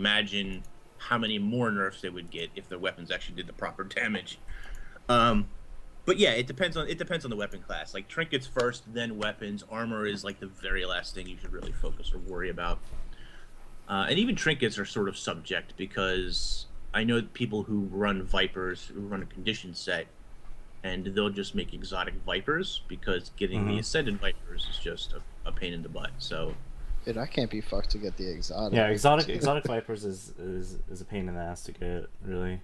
imagine how many more nerfs they would get if their weapons actually did the proper damage. Um, but yeah, it depends on the weapon class. Like trinkets first, then weapons. Armor is like the very last thing you should really focus or worry about. And even trinkets are sort of subject because I know people who run Vipers who run a condition set, and they'll just make exotic Vipers because getting the Ascended Vipers is just a pain in the butt. So Dude, I can't be fucked to get the exotic. Yeah, exotic vipers is a pain in the ass to get. Really,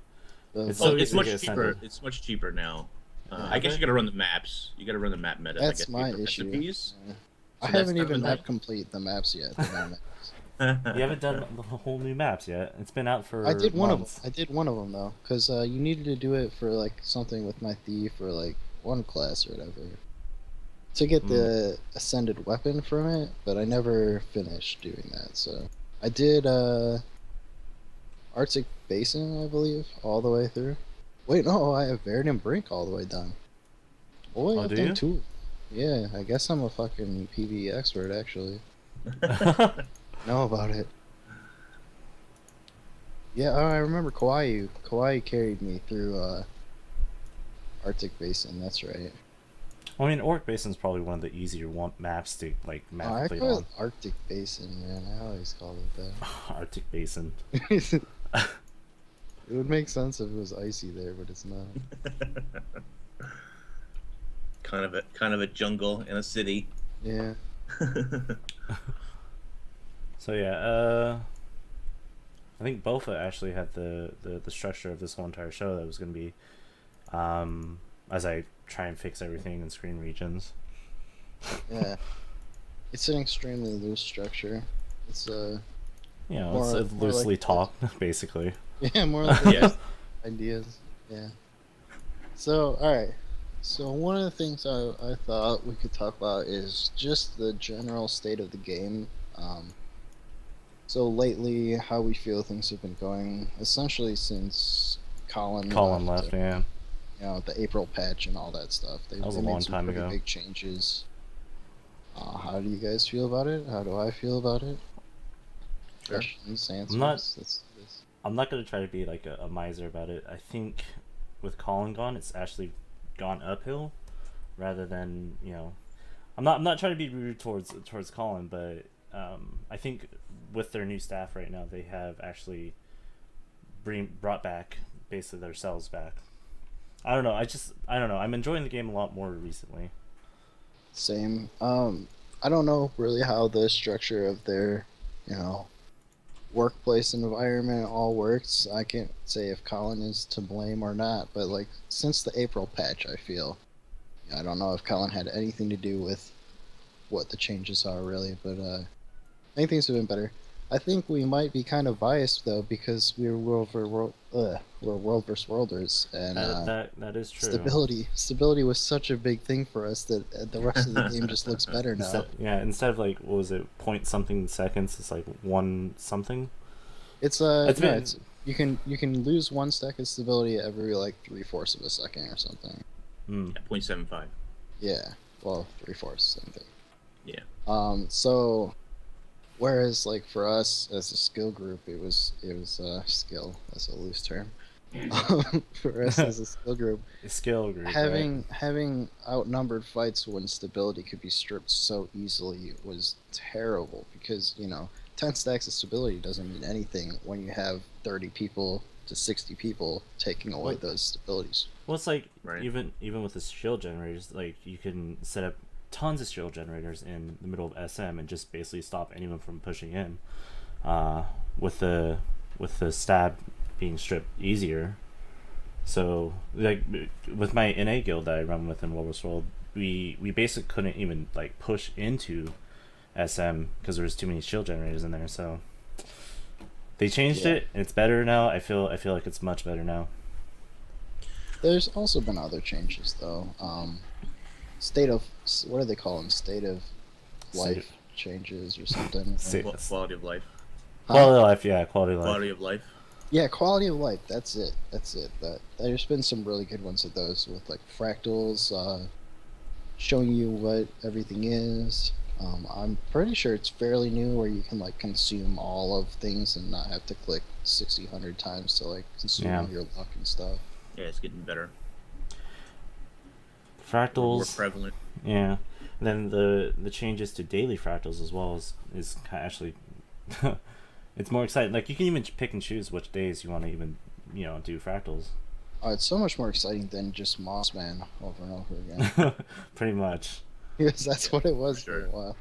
it's well, so it's easy to much get cheaper. ascended. It's much cheaper now. Yeah. I guess you got to run the maps. You got to run the map meta. That's I guess, my to get the issue. recipes. Yeah. So I that's haven't kind of even annoying. map complete the maps yet. You haven't done the whole new maps yet. It's been out for I did one of them. months. I did one of them though, because you needed to do it for like something with my thief or like one class or whatever to get the ascended weapon from it. But I never finished doing that. So I did Arctic Basin, I believe, all the way through. Wait, no, I have Verdant Brink all the way done. Boy, Oh, I've do done you? two. Yeah, I guess I'm a fucking PvE expert actually. Know about it. Yeah, oh, I remember Kauai. Kauai carried me through Arctic Basin. That's right. I mean, Orc Basin's probably one of the easier maps to like Oh, map I complete call on. it Arctic Basin, man. I always called it Arctic Basin. that. It would make sense if it was icy there, but it's not. kind of a jungle in a city. Yeah. So yeah, I think Bofa actually had the structure of this whole entire show that was going to be, as I try and fix everything in screen regions. Yeah. It's an extremely loose structure. It's You know, More- it's more loosely like- taught, basically. yeah, more like Yeah. ideas. Yeah. So, alright. So, one of the things I thought we could talk about is just the general state of the game. So, lately, how we feel things have been going, essentially since Colin Left, yeah. You know, the April patch and all that stuff. They was a made long some time pretty ago. big changes. How do you guys feel about it? How do I feel about it? Sure. Questions, answers. not- Let's do this. I'm not going to try to be like a miser about it. I think with Colin gone, it's actually gone uphill rather than, you know, I'm not trying to be rude towards Colin, but I think with their new staff right now, they have actually brought back basically themselves back. I don't know. I don't know. I'm enjoying the game a lot more recently. Same. I don't know really how the structure of their, you know, workplace environment all works. I can't say if Colin is to blame or not, but like since the April patch, I feel, I don't know if Colin had anything to do with what the changes are really, but I think things have been better. I think we might be kind of biased though because we're world versus worlders, and That is true. stability was such a big thing for us that the rest of the game just looks better now. Instead of like, what was it, point something seconds, it's like one something. It's It's no, been- it's you can lose one stack of stability every like 3/4 of a second or something. Mm. 0.75. Yeah, well 3/4 same thing. Yeah. So whereas like for us as a skill group, it was skill, that's a loose term. For us as a skill group, Skill group. having outnumbered fights when stability could be stripped so easily was terrible because 10 stacks of stability doesn't mean anything when you have 30 people to 60 people taking away Well- those stabilities. Well, it's like Right. even with the shield generators, like you can set up tons of shield generators in the middle of SM and just basically stop anyone from pushing in. With the stab being stripped easier. So like with my NA guild that I run with in World vs. World, we basically couldn't even like push into SM because there was too many shield generators in there. So they changed Yeah. it. And it's better now. I feel like it's much better now. There's also been other changes though. State of, what do they call them? State of life changes or something. State- Quality of life. Quality of life, yeah, quality of life. Quality of life. Yeah, quality of life. That's it. There's been some really good ones of those with like fractals, showing you what everything is. I'm pretty sure it's fairly new where you can like consume all of things and not have to click 100 times to like consume Yeah. all your luck and stuff. Yeah, it's getting better, more Fractals. prevalent. Yeah. And then the changes to daily fractals as well is actually it's more exciting. Like you can even pick and choose which days you want to even do fractals. It's so much more exciting than just Mossman over and over again. Pretty much. Because that's what it was Sure. for a while.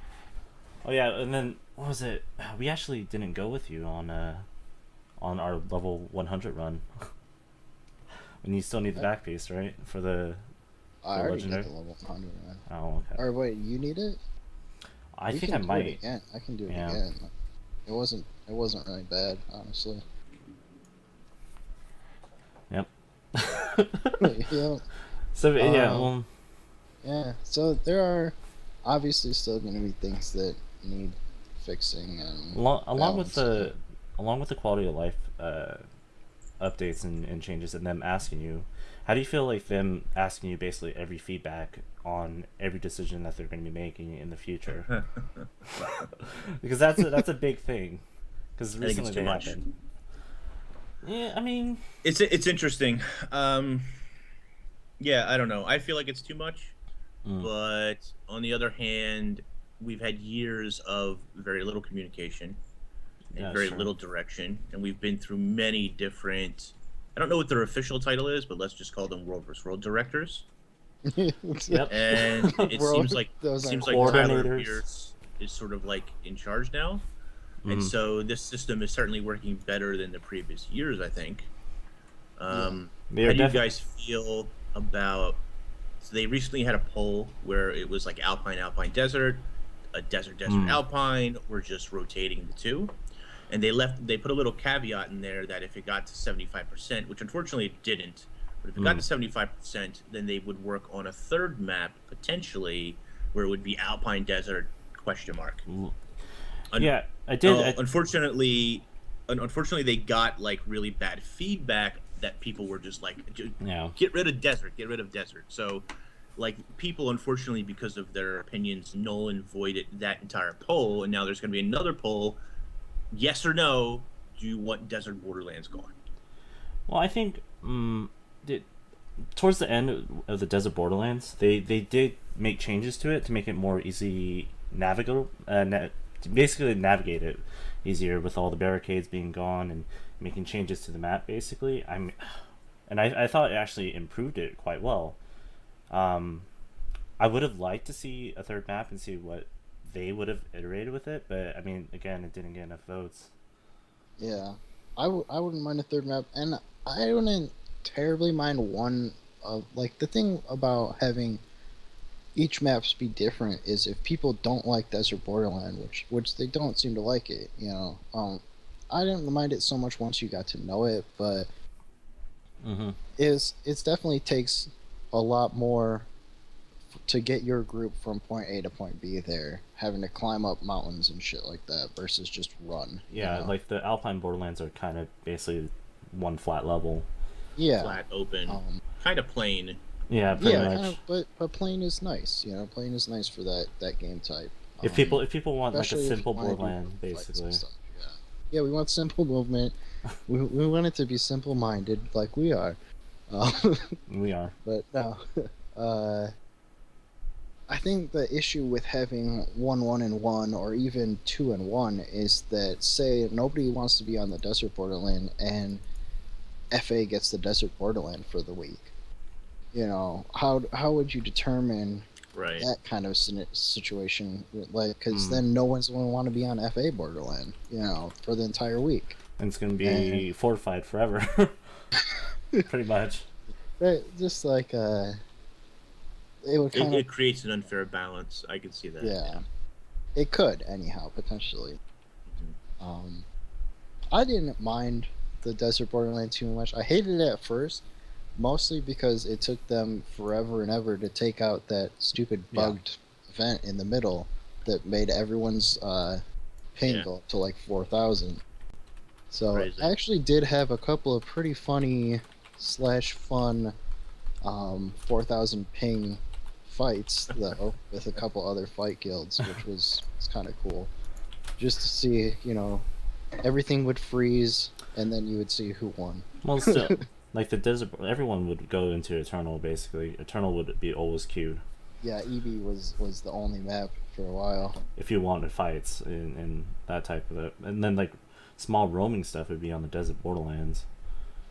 Oh yeah, and then what was it? We actually didn't go with you on our level 100 run. And you still need the back piece, right? For the I already legendary? did the level 100, man. Oh, okay. Or wait, you need it? I We think can I do might. it again. I can do it Yeah. again. It wasn't really bad, honestly. Yep. Yeah. So yeah, Um, well, Yeah, so there are obviously still going to be things that need fixing and along with balancing. the quality of life updates and changes, and them asking you, how do you feel like them asking you basically every feedback on every decision that they're going to be making in the future? Because that's a big thing. Because I think it's recently too they much. happened. Yeah, I mean, It's interesting. Yeah, I don't know. I feel like it's too much, mm, but on the other hand, we've had years of very little communication and yeah, very sure. little direction, and we've been through many different. I don't know what their official title is, but let's just call them World vs. World directors. Yep. And it seems like Those are Tyler Coordinators. Pierce is sort of like in charge now, and Mm, so this system is certainly working better than the previous years, I think. yeah. they How are do you definitely. guys feel about? So they recently had a poll where it was like Alpine, Alpine, Desert, a Desert, Desert, Mm, Alpine. We're just rotating the two, and they put a little caveat in there that if it got to 75%, which unfortunately it didn't, but if it got mm. to 75%, then they would work on a third map potentially where it would be Alpine, Desert, question mark. Un- Yeah, I did. unfortunately, they got like really bad feedback that people were just like, Yeah. get rid of desert, get rid of desert. So, like, people, unfortunately, because of their opinions, null and voided that entire poll. And now there's going to be another poll: yes or no, do you want desert Borderlands gone? Well, I think it, towards the end of the Desert Borderlands, they did make changes to it to make it more easy navigable, to basically navigate it easier with all the barricades being gone and making changes to the map. Basically, and I thought it actually improved it quite well. Um, I would have liked to see a third map and see what they would have iterated with it, but I mean, again, it didn't get enough votes. Yeah. I wouldn't mind a third map, and I wouldn't terribly mind one. Like, the thing about having each maps be different is if people don't like Desert Borderland, which they don't seem to like it, I didn't mind it so much once you got to know it, but Mm-hmm. it's definitely takes a lot more to get your group from point A to point B there, having to climb up mountains and shit like that versus just run. Yeah, like the Alpine Borderlands are kind of basically one flat level. Yeah. Flat, open, Um, kind of plain. Yeah, pretty yeah, much. kind of, but plain is nice. Plain is nice for that game type. If people want like a Especially if you simple want to do Borderland, fights and basically. stuff. Yeah. Yeah, we want simple movement. We want it to be simple minded, like we are. Uh, We are. but no, uh, I think the issue with having 1-1-1 or even 2-1 is that, say nobody wants to be on the Desert Borderland and FA gets the Desert Borderland for the week. How would you determine Right. that kind of situation? Like, because Mm. then no one's going to want to be on FA Borderland, for the entire week. And it's gonna And be fortified forever. Pretty much. just like it would kind of, It creates an unfair balance. I can see that. yeah, it could anyhow potentially. I didn't mind the Desert Borderland too much. I hated it at first, mostly because it took them forever and ever to take out that stupid bugged event in the middle that made everyone's ping go up to like 4,000. So Crazy. I actually did have a couple of pretty funny / fun 4,000 ping fights though with a couple other fight guilds, which was kind of cool. Just to see, everything would freeze, and then you would see who won. Well, still, like the desert, everyone would go into Eternal. Basically, Eternal would be always queued. Yeah, EB was the only map for a while. If you wanted fights in that type of it, and then like small roaming stuff would be on the Desert Borderlands.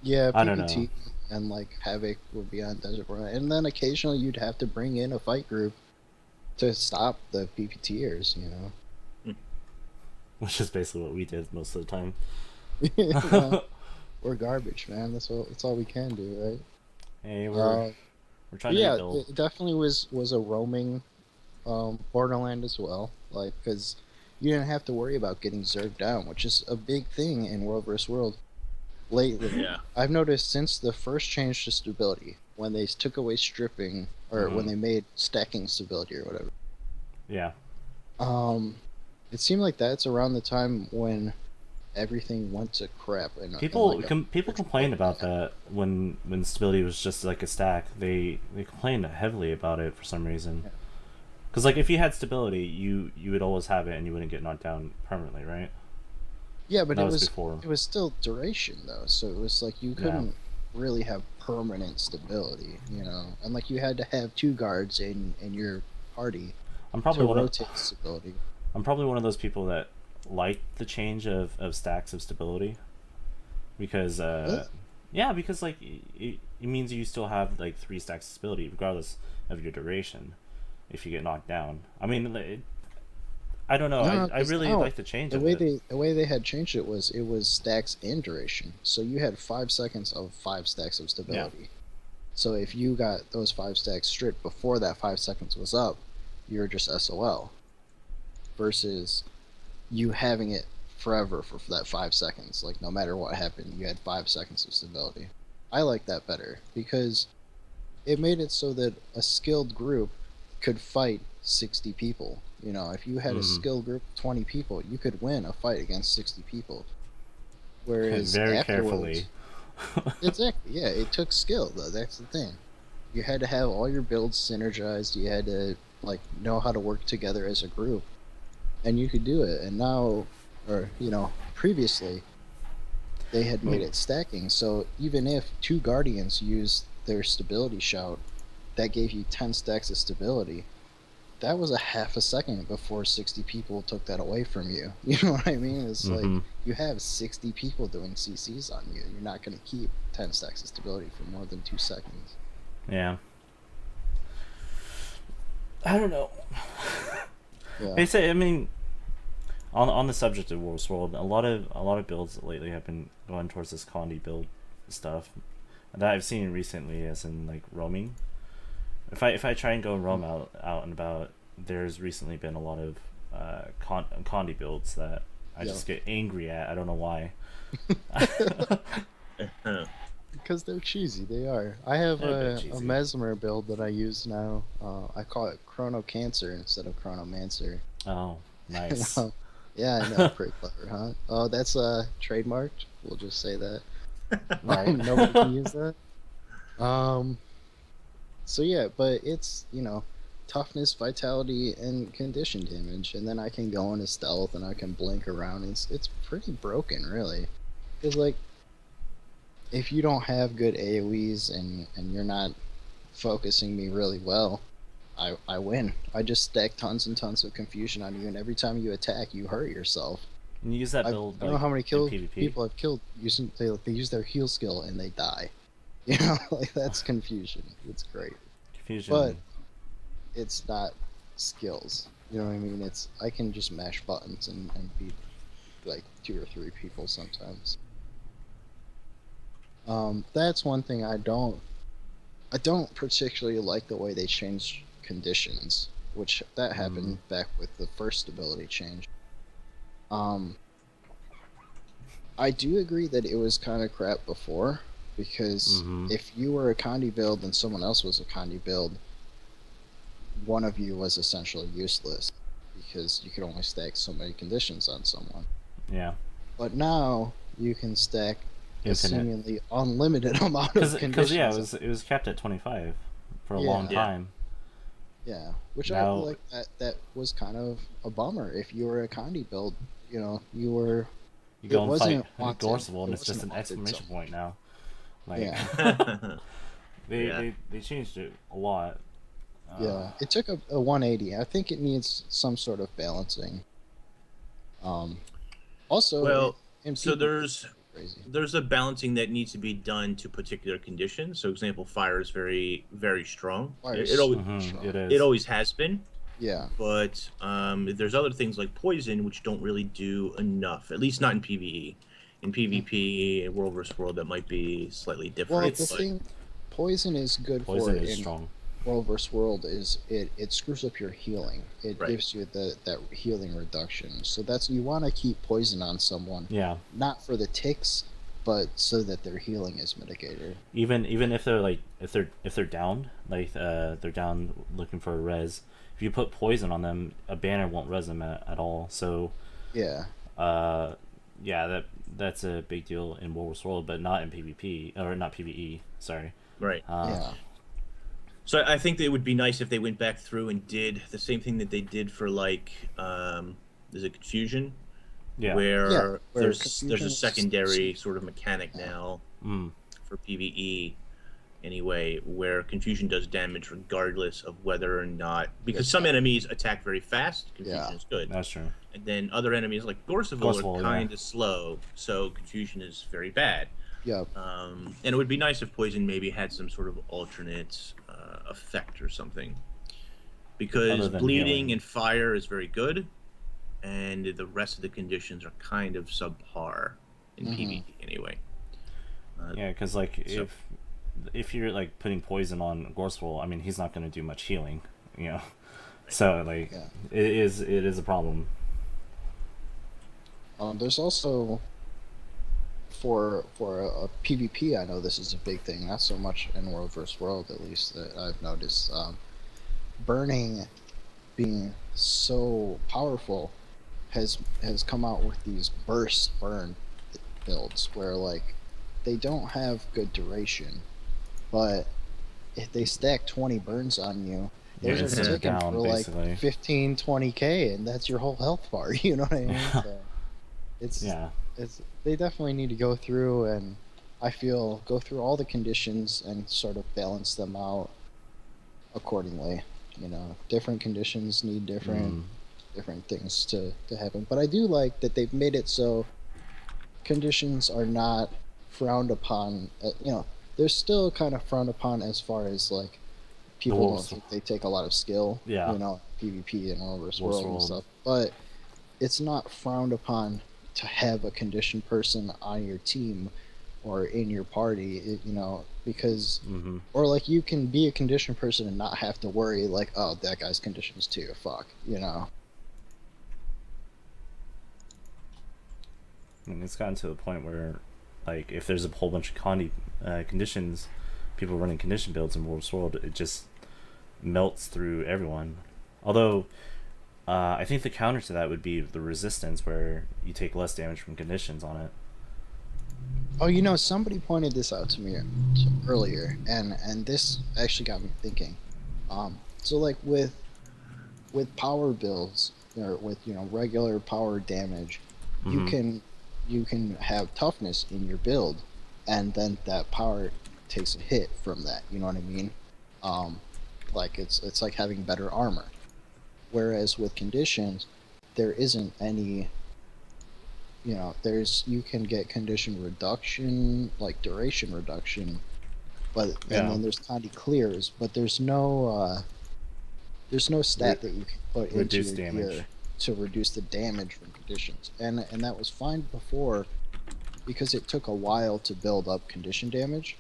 Yeah, I don't PvT know. and like Havoc would be on Desert Borderlands, and then occasionally you'd have to bring in a fight group to stop the PvTers. Which is basically what we did most of the time. Well, we're garbage, man. That's all we can do, right? Hey, Uh, we're trying yeah, to build. it definitely was a roaming Borderland as well, like because you didn't have to worry about getting zerged down, which is a big thing in World vs. World lately. Yeah. I've noticed since the first change to stability, when they took away stripping, or when they made stacking stability or whatever. Yeah. It seemed like that's around the time when everything went to crap. And People like people complained about that when stability was just like a stack. They complained heavily about it for some reason. Yeah. Because like if you had stability, you would always have it and you wouldn't get knocked down permanently, right? Yeah, but That it was was before. it was still duration though, so it was like you couldn't really have permanent stability, and like you had to have two guards in your party I'm to probably one of rotate stability. I'm probably one of those people that like the change of stacks of stability because Really? yeah, because like it means you still have like 3 stacks of stability regardless of your duration if you get knocked down. I mean, I don't know. No, I 'cause really no, like the change the of way it. they had changed it was stacks and duration. So you had 5 seconds of 5 stacks of stability. So if you got those 5 stacks stripped before that 5 seconds was up, you're just SOL. Versus you having it forever for that 5 seconds. Like no matter what happened, you had 5 seconds of stability. I like that better because it made it so that a skilled group could fight 60 people. If you had a Mhm. skilled group of 20 people, you could win a fight against 60 people. Whereas Very afterwards, carefully. exactly, yeah, it took skill though. That's the thing. You had to have all your builds synergized. You had to like know how to work together as a group, and you could do it. And now, or previously, they had made it stacking. So even if two guardians used their stability shout, that gave you 10 stacks of stability. That was a half a second before 60 people took that away from you. You know what I mean? It's like Mm-hmm. you have 60 people doing CCs on you. You're not going to keep 10 stacks of stability for more than 2 seconds. Yeah. I don't know. Yeah. They say, I mean, on the subject of World World, a lot of builds lately have been going towards this Condi build stuff that I've seen recently, as in like roaming. If I try and go roam out and about, there's recently been a lot of Condi builds that I just get angry at. I don't know why. Because they're cheesy. They are. I have They're a bit a cheesy. Mesmer build that I use now. I call it Chrono Cancer instead of Chronomancer. Oh, nice. Yeah, I know. Pretty clever, huh? Oh, that's trademarked. We'll just say that. Right. Nobody can use that. So yeah, but it's toughness, vitality, and condition damage, and then I can go into stealth and I can blink around. It's pretty broken, really. Because like, if you don't have good AOE's and you're not focusing me really well, I win. I just stack tons and tons of confusion on you, and every time you attack, you hurt yourself. And you use that I build. don't know how many PvP. people I've killed using they use their heal skill and they die. Like that's confusion. It's great, Confusion. but it's not skills. You know what I mean? I can just mash buttons and beat like 2 or 3 people sometimes. That's one thing I don't particularly like the way they changed conditions, which that happened back with the first stability change. I do agree that it was kind of crap before, because if you were a Condi build and someone else was a Condi build, one of you was essentially useless because you could only stack so many conditions on someone. Yeah. But now you can stack a Infinite. seemingly unlimited amount of conditions. Because yeah, it was capped at 25 for a long Yeah. time. Yeah, which I Now like that was kind of a bummer. If you were a Condi build, you were you it go and fight wasn't wanted. Gorseval, and It it's just wasn't an wanted so exclamation point now. Like yeah. Yeah. they changed it a lot. Yeah, it took a 180. I think it needs some sort of balancing. Um, Also, Well, in so PvP, there's it's crazy. there's a balancing that needs to be done to particular conditions. So, example, fire is very, very strong. It Fire's always super It strong. it is. always has been. Yeah, But there's other things like poison which don't really do enough. At least not in PVE. In Mhm. PvP, World vs. World, that might be slightly Well, different. the It's But thing, poison is good for Poison is in strong. World vs. World is it screws up your healing. It right, gives you that healing reduction. So that's you want to keep poison on someone, Yeah. not for the ticks, but so that their healing is mitigated. Even if they're like if they're down, like they're down looking for a res. If you put poison on them, a banner won't res them at all. So Yeah, uh yeah, that's a big deal in World War World, but not in PvP or not PvE. Sorry. right. Uh, yeah, So I think that it would be nice if they went back through and did the same thing that they did for like is it Confusion, yeah. yeah. where Where there's a confusion is, secondary sort of mechanic yeah, now Mm. for PvE anyway, where Confusion does damage regardless of whether or not, because it's some bad. enemies attack very fast, Yeah, Confusion is good, That's true. and then other enemies like Gorseval are Gorsval, yeah. kind of slow, so Confusion is very bad. yeah. And it would be nice if Poison maybe had some sort of alternate effect or something, Other because than bleeding healing. and fire is very good, and the rest of the conditions are kind of subpar in Hmm. PvE anyway. Yeah, because like So if you're like putting poison on Gorsval, I mean he's not going to do much healing, you know. So like Yeah. it is a problem. There's also for a PvP. I know this is a big thing. Not so much in World vs. World, at least that I've noticed. Burning being so powerful has come out with these burst burn builds where like they don't have good duration, but if they stack 20 burns on you, You're those are instantly ticking down for like basically. 15-20k, and that's your whole health bar. You know what I mean? So it's Yeah. it's they definitely need to go through, and I feel go through all the conditions and sort of balance them out accordingly. Different conditions need different Mm. different things to happen. But I do like that they've made it so conditions are not frowned upon. They're still kind of frowned upon as far as like The people don't wolves. think they take a lot of skill. Yeah. PvP and World vs. Wolves World and world. stuff. But it's not frowned upon to have a conditioned person on your team or in your party. Because Mm-hmm. or like you can be a conditioned person and not have to worry like, oh, that guy's conditions too. Fuck. I mean, it's gotten to the point where, like, if there's a whole bunch of conditions, people running condition builds in World of World, it just melts through everyone. Although, I think the counter to that would be the resistance, where you take less damage from conditions on it. Oh, somebody pointed this out to me earlier, and this actually got me thinking. So like with power builds or with regular power damage, you Mm-hmm. can you can have toughness in your build, and then that power takes a hit from that. You know what I mean? Um, like it's like having better armor. Whereas with conditions, there isn't any. You can get condition reduction, like duration reduction, and Yeah. then there's Condi clears, but there's no Re- stat that you can put into reduce your damage. gear to reduce the damage from conditions. And that was fine before because it took a while to build up condition damage.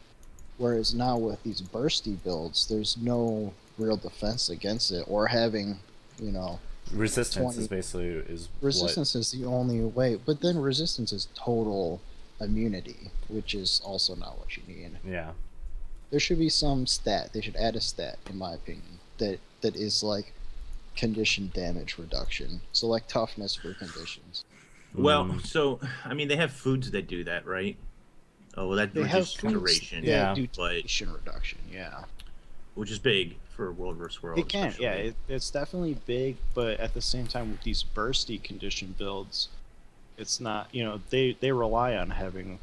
Whereas now with these bursty builds, there's no real defense against it, or having, you know, Resistance is 20 basically is what. resistance is the only way. But then resistance is total immunity, which is also not what you need. Yeah. There should be some stat. They should add a stat, in my opinion, that is like condition damage reduction. So like toughness for conditions. well, Mm, so I mean they have foods that do that, right? Oh well, that They have reduces foods duration, that yeah. do but duration reduction. Yeah. which is big for World vs. World. It can, yeah. especially. It's definitely big, but at the same time, with these bursty condition builds, it's not. They rely on having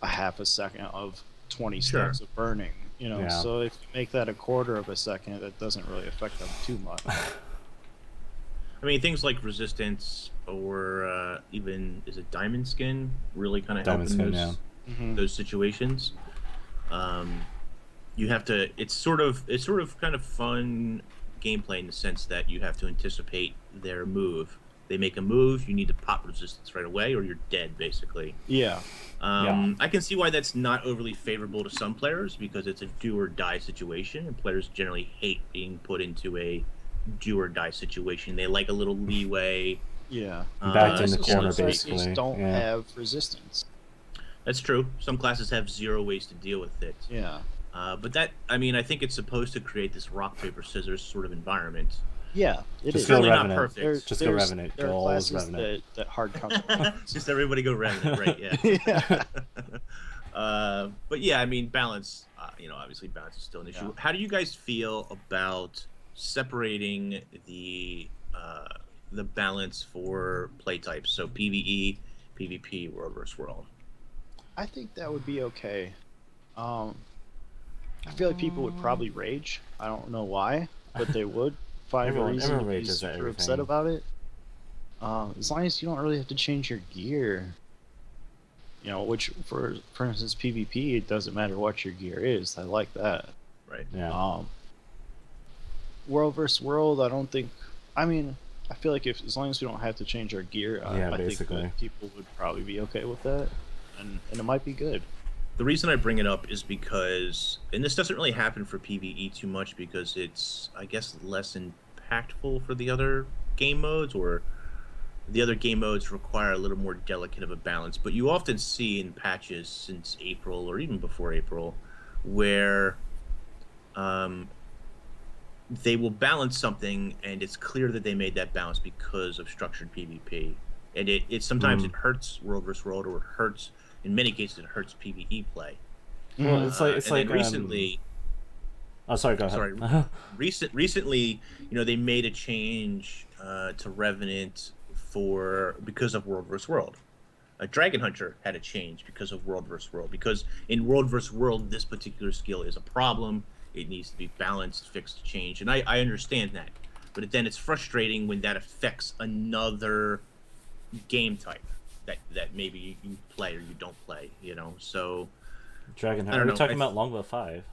a half a second of 20 Sure. stacks of burning. Yeah. So if you make that a quarter of a second, that doesn't really affect them too much. I mean, things like resistance or even is it diamond skin really kind of help Diamond in skin, those yeah. Mhm. those situations. You have to. It's sort of kind of fun gameplay in the sense that you have to anticipate their move. They make a move, you need to pop resistance right away, or you're dead basically. Yeah. I can see why that's not overly favorable to some players because it's a do or die situation, and players generally hate being put into a do or die situation. They like a little leeway. Yeah. Backed in the Also, corner, some classes basically. don't Yeah. have resistance. That's true. Some classes have zero ways to deal with it. Yeah. But that, I mean, I think it's supposed to create this rock paper scissors sort of environment. Yeah. It Just is. go Certainly not Revenant. perfect. Just go Revenant. There Go are always classes Revenant. that hard counter. Just everybody go Revenant, right? Yeah. Yeah. But yeah, I mean, balance. Obviously, balance is still an issue. Yeah. How do you guys feel about separating the balance for play types? So PVE, PvP, World vs. World. I think that would be okay. I feel like people would probably rage. I don't know why, but they would find a Everyone reason to be rages at super upset everything. about it. As long as you don't really have to change your gear. Which for instance PvP, it doesn't matter what your gear is. I like that. Right. Yeah. World versus World, I don't think. I mean, I feel like as long as we don't have to change our gear, Yeah, I think basically. that people would probably be okay with that, and it might be good. The reason I bring it up is because, and this doesn't really happen for PvE too much because it's, I guess, less impactful for the other game modes, or the other game modes require a little more delicate of a balance. But you often see in patches since April or even before April where they will balance something and it's clear that they made that balance because of structured PvP. And it sometimes it hurts World vs. World, or it hurts, in many cases, it hurts PvE play. Well, it's like And then recently, Oh, sorry. Go ahead. sorry, recently, they made a change to Revenant because of World vs. World. Dragon Hunter had a change because of World vs. World. Because in World vs. World, this particular skill is a problem. It needs to be balanced, fixed, changed, and I understand that. But then it's frustrating when that affects another game type that maybe you play or you don't play. So Dragon I Hunter. don't Are we know. talking about Longbow 5?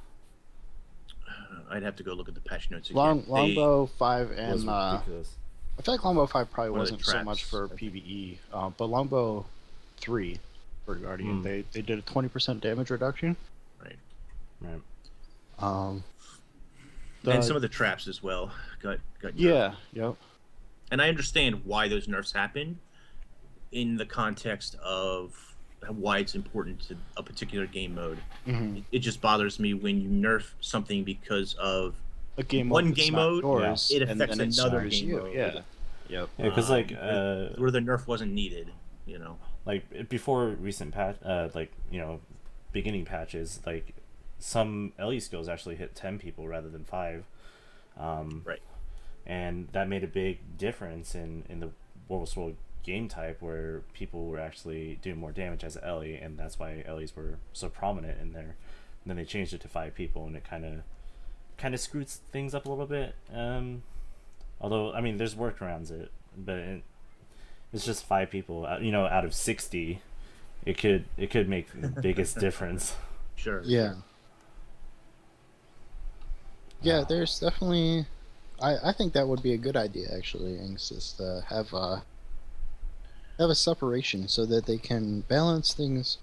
I'd have to go look at the patch notes again. Longbow 5 Was and ridiculous. I feel like Longbow 5 probably One of the wasn't so much traps, for I think. PvE, but Longbow 3 for Guardian, they did a 20% damage reduction. Right. Right. And some of the traps as well got nerfed. Yeah. Yep. And I understand why those nerfs happen in the context of why it's important to a particular game mode. Mm-hmm. It just bothers me when you nerf something because of A game one mode that's game not mode, yours, it and affects then it another serves game you. mode. Yeah. Yep. Yeah, because where the nerf wasn't needed. like before recent beginning patches, like some LE skills actually hit 10 people rather than 5. Right. And that made a big difference in the World vs. World game type, where people were actually doing more damage as LE, and that's why LEs were so prominent in there. And then they changed it to 5 people, and it kind of screwed things up a little bit. Although, I mean, there's workarounds but it's just 5 people. Out of 60, it could make the biggest difference. Sure. Yeah. Yeah, there's definitely. I think that would be a good idea, actually, Inks, is to have a separation so that they can balance things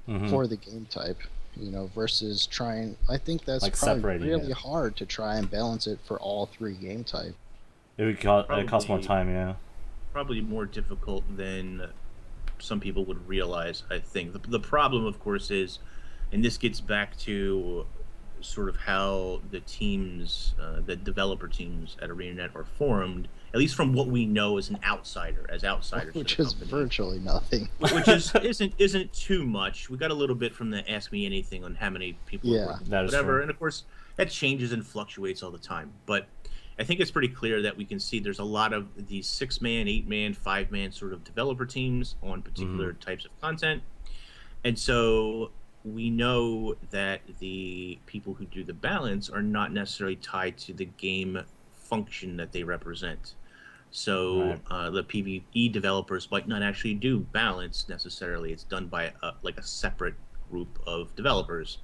Mhm. for the game type, versus trying. I think that's Like probably separating really it. hard to try and balance it for all 3 game type. It cost more Probably- time, yeah. Probably more difficult than some people would realize, I think. The problem, of course, is, and this gets back to sort of how the teams, the developer teams at ArenaNet are formed, at least from what we know as an outsider, as outsiders to which the is company. virtually nothing. Which isn't too much. We got a little bit from the Ask Me Anything on how many people Yeah, are working, that is whatever, true. and of course that changes and fluctuates all the time. But I think it's pretty clear that we can see there's a lot of these 6-man, 8-man, 5-man sort of developer teams on particular types of content, and so we know that the people who do the balance are not necessarily tied to the game function that they represent. So Right. the PvE developers might not actually do balance necessarily. It's done by like a separate group of developers.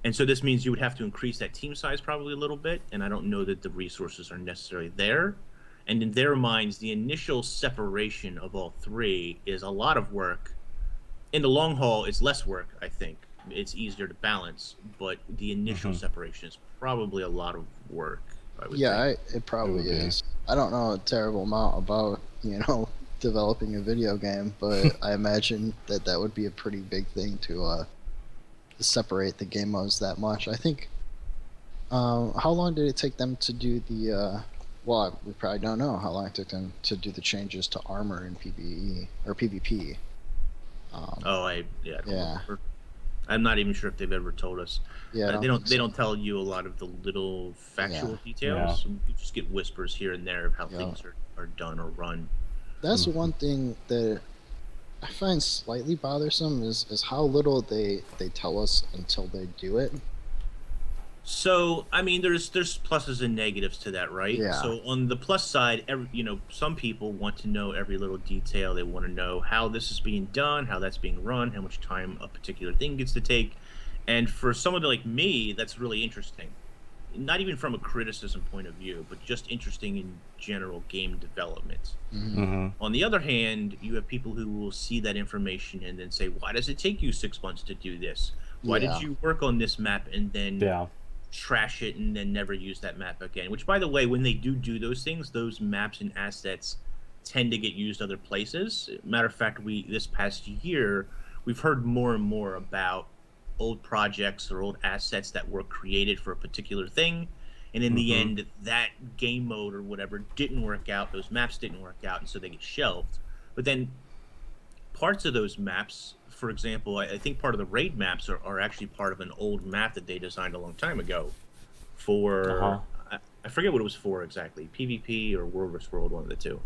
And so this means you would have to increase that team size probably a little bit. And I don't know that the resources are necessarily there. And in their minds, the initial separation of all three is a lot of work. In the long haul, it's less work, I think. It's easier to balance, but the initial separation is probably a lot of work, I would Yeah, think. it probably It would be. is. I don't know a terrible amount about, developing a video game, but I imagine that would be a pretty big thing to separate the game modes that much. I think. How long did it take them to do the? Well, we probably don't know how long it took them to do the changes to armor in PvE or PvP. Oh, I don't Yeah. remember. I'm not even sure if they've ever told us. Yeah, I They think don't. They so. don't tell you a lot of the little factual Yeah. details. You just get whispers here and there of how Yeah. things are done or run. That's one thing that I find slightly bothersome is how little they tell us until they do it. So I mean, there's pluses and negatives to that, right? Yeah. So on the plus side, some people want to know every little detail. They want to know how this is being done, how that's being run, how much time a particular thing gets to take. And for someone like me, that's really interesting. Not even from a criticism point of view, but just interesting in general game development. On the other hand, you have people who will see that information and then say, "Why does it take you 6 months to do this? Why Yeah. did you work on this map and then Yeah. trash it and then never use that map again?" Which, by the way, when they do those things, those maps and assets tend to get used other places. Matter of fact, we this past year we've heard more and more about old projects or old assets that were created for a particular thing, and in the end, that game mode or whatever didn't work out. Those maps didn't work out, and so they get shelved. But then parts of those maps, for example, I think part of the raid maps are actually part of an old map that they designed a long time ago for I forget what it was for exactly, PvP or World vs. World, one of the two.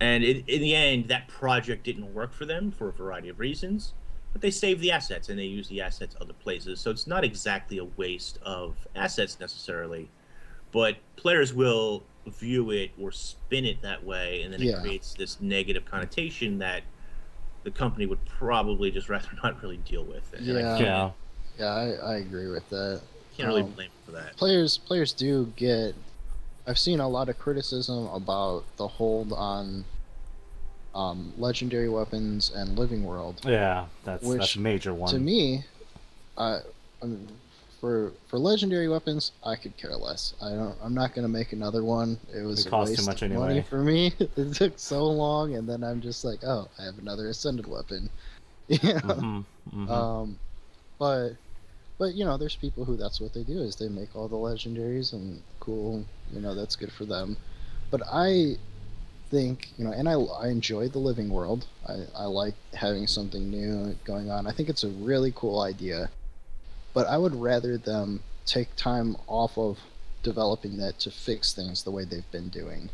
And in the end, that project didn't work for them for a variety of reasons, but they saved the assets and they used the assets other places. So it's not exactly a waste of assets necessarily, but players will view it or spin it that way, and then it Yeah. creates this negative connotation that the company would probably just rather not really deal with. And Yeah. Yeah. Yeah, I agree with that. can't really blame them for that. Players do get. I've seen a lot of criticism about the hold on legendary weapons and living world. Yeah. That's Which, a major one. To me, I mean, for legendary weapons, I could care less. I'm not gonna make another one. It was It a costs too waste much of money anyway. for me. It took so long, and then I'm just like, oh, I have another ascended weapon. Yeah. But there's people who that's what they do is they make all the legendaries and cool, that's good for them. But I think, and I enjoy the living world. I like having something new going on. I think it's a really cool idea. But I would rather them take time off of developing that to fix things the way they've been doing.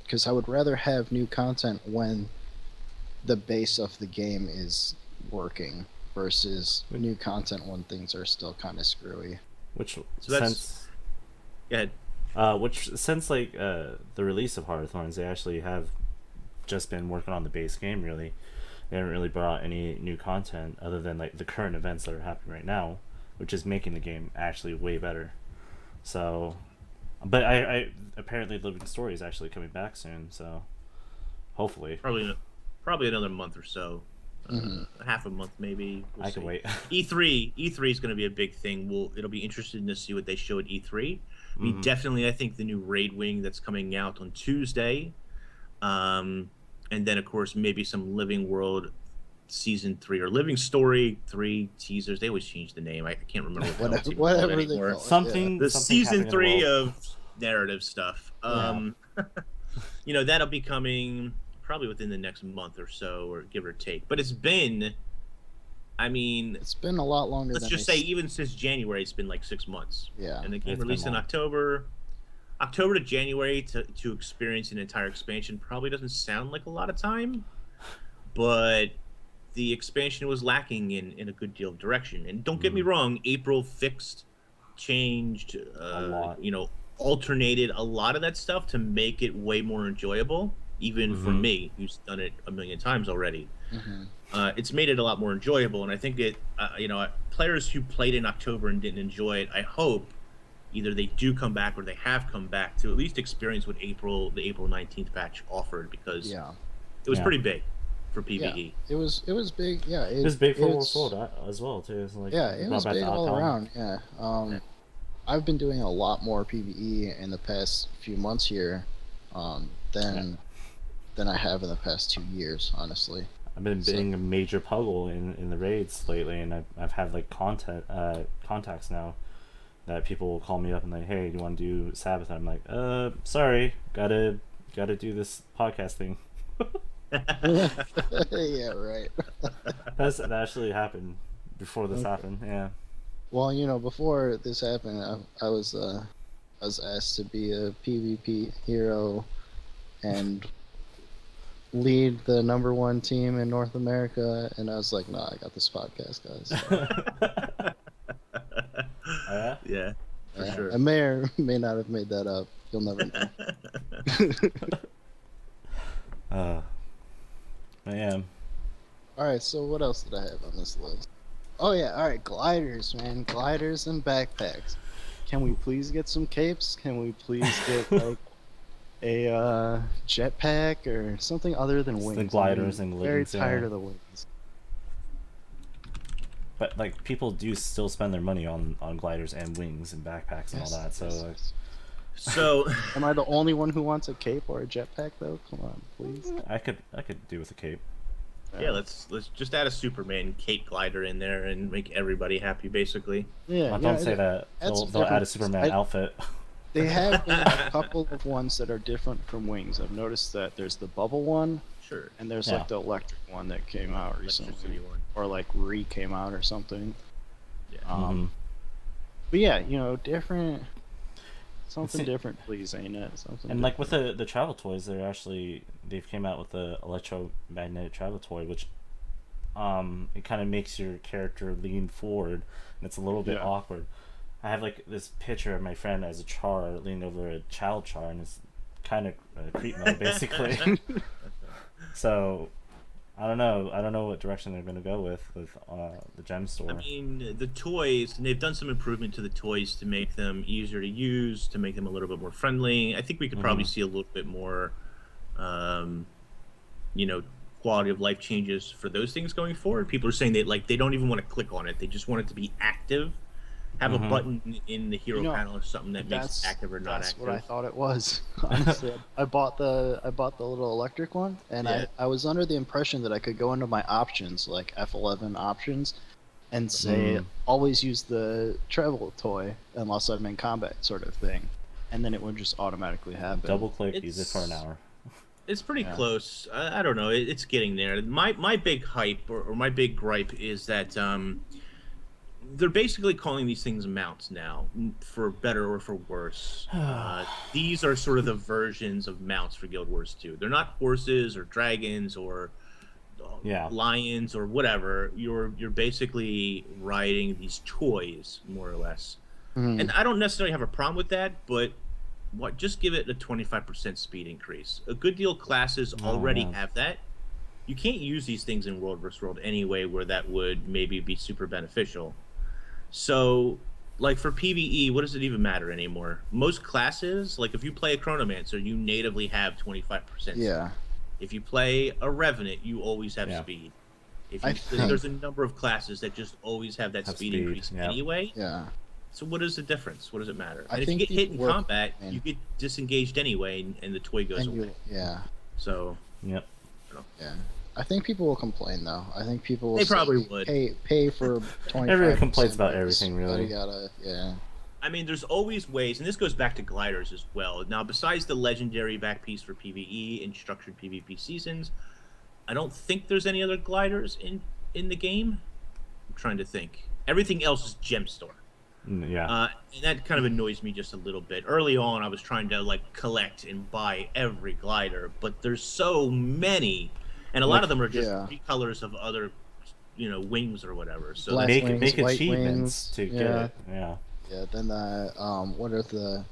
Because I would rather have new content when the base of the game is working versus new content when things are still kind of screwy. Which So that's- since Go ahead. like the release of Heart of Thorns, they actually have just been working on the base game. Really, they haven't really brought out any new content other than like the current events that are happening right now, which is making the game actually way better. So, but I apparently Living Story is actually coming back soon. So, hopefully, Probably another month or so. Half a month maybe. We'll I can see. wait. E3 is going to be a big thing. It'll be interesting to see what they show at E3. I mean, definitely, I think the new Raid Wing that's coming out on Tuesday, and then of course maybe some Living World Season 3 or Living Story 3 teasers. They always change the name. I can't remember what the hell it's even called Whatever they anymore. call it. Something The something Season happening in the 3 world. narrative stuff. You know, that'll be coming probably within the next month or so, or give or take. But it's been, I mean, It's been a lot longer let's than just say even since January, it's been like 6 months. Yeah. And the game It's been released in long. October to January to experience an entire expansion probably doesn't sound like a lot of time, but the expansion was lacking in a good deal of direction. And don't get me wrong, April fixed, changed, lot. you know, alternated a lot of that stuff to make it way more enjoyable, even for me, who's done it a million times already. It's made it a lot more enjoyable, and I think it, you know, players who played in October and didn't enjoy it, I hope either they do come back or they have come back to at least experience what the April 19th patch offered, because Yeah. it was Yeah. pretty big for Yeah. PvE. It was big. Yeah. It was big for it's- World as well too. It's like, Yeah, it brought was back big the all icon. around. Yeah. I've been doing a lot more PvE in the past few months here, than I have in the past 2 years, honestly. I've been being a major puggle in the raids lately, and I've had like contacts now that people will call me up and like, hey, do you want to do Sabbath? I'm like, sorry, gotta do this podcast thing. Yeah, right. That actually happened before this happened. Yeah. Well, you know, before this happened, I was asked to be a PvP hero and lead the #1 team in North America, and I was like, "No, I got this podcast, guys." Yeah. Yeah, for sure. I may or may not have made that up. You'll never know. I am. All right, so what else did I have on this list? Oh yeah, all right, gliders, man, gliders and backpacks. Can we please get some capes? Can we please get like a jetpack or something other than It's wings? the gliders I'm and very wings, tired yeah. of the wings. But like people do still spend their money on gliders and wings and backpacks and all that. So like, So Am I the only one who wants a cape or a jetpack though? Come on, please. I could do with a cape. yeah, let's just add a Superman cape glider in there and make everybody happy, basically. Yeah, Don't say that. that's They'll add a different. Superman outfit. They have a couple of ones that are different from wings. I've noticed that there's the bubble one, Sure. and there's Yeah. like the electric one that came out recently, Electricity one. or like came out or something. Yeah. But yeah, you know, different, something See- different, please, ain't it? Something. And like with the travel toys, they've came out with the electromagnetic travel toy, which it kind of makes your character lean forward, and it's a little bit Yeah. awkward. I have like this picture of my friend as a char leaning over a child char, and it's kind of creep mode basically. So I don't know what direction they're gonna go with the gem store. I mean, the toys, and they've done some improvement to the toys to make them easier to use, to make them a little bit more friendly. I think we could probably see a little bit more, you know, quality of life changes for those things going forward. People are saying they don't even want to click on it; they just want it to be active. Have a button in the hero You know, panel or something that makes it active or not That's active. what I thought it was. Honestly, I bought the little electric one, and Yeah. I was under the impression that I could go into my options, like F11 options, and say always use the travel toy unless I'm in combat, sort of thing, and then it would just automatically happen. Double click, use it for an It's- hour. It's pretty Yeah. close. I don't know. It's getting there. My big hype or my big gripe is that they're basically calling these things mounts now, for better or for worse. These are sort of the versions of mounts for Guild Wars 2. They're not horses or dragons or Yeah. lions or whatever. You're basically riding these toys, more or less. Mhm. And I don't necessarily have a problem with that, but just give it a 25% speed increase. A good deal of classes already yeah. have that. You can't use these things in World vs. World anyway, where that would maybe be super beneficial. So, like for PvE, what does it even matter anymore? Most classes, like if you play a Chronomancer, you natively have 25%. Yeah. If you play a Revenant, you always have Yeah. speed. I think- There's a number of classes that just always have that Have speed speed, increase yeah. anyway. Yeah. So what is the difference? What does it matter? I And if you think get hit in people work- combat, man. you get disengaged anyway, and the toy goes And away. yeah. So Yep. Yeah. I think people will complain though. I think people will They say, probably would. pay for 25%. Everyone complains about but everything, really. You gotta, yeah. I mean, there's always ways, and this goes back to gliders as well. Now, besides the legendary back piece for PvE and structured PvP seasons, I don't think there's any other gliders in the game. I'm trying to think. Everything else is gem store. Yeah. And that kind of annoys me just a little bit. Early on, I was trying to like collect and buy every glider, but there's so many, and a lot of them are just Yeah. recolors of other, wings or whatever. So Black that's, wings, make white achievements wings, to get yeah. it. Yeah. Yeah, then what are the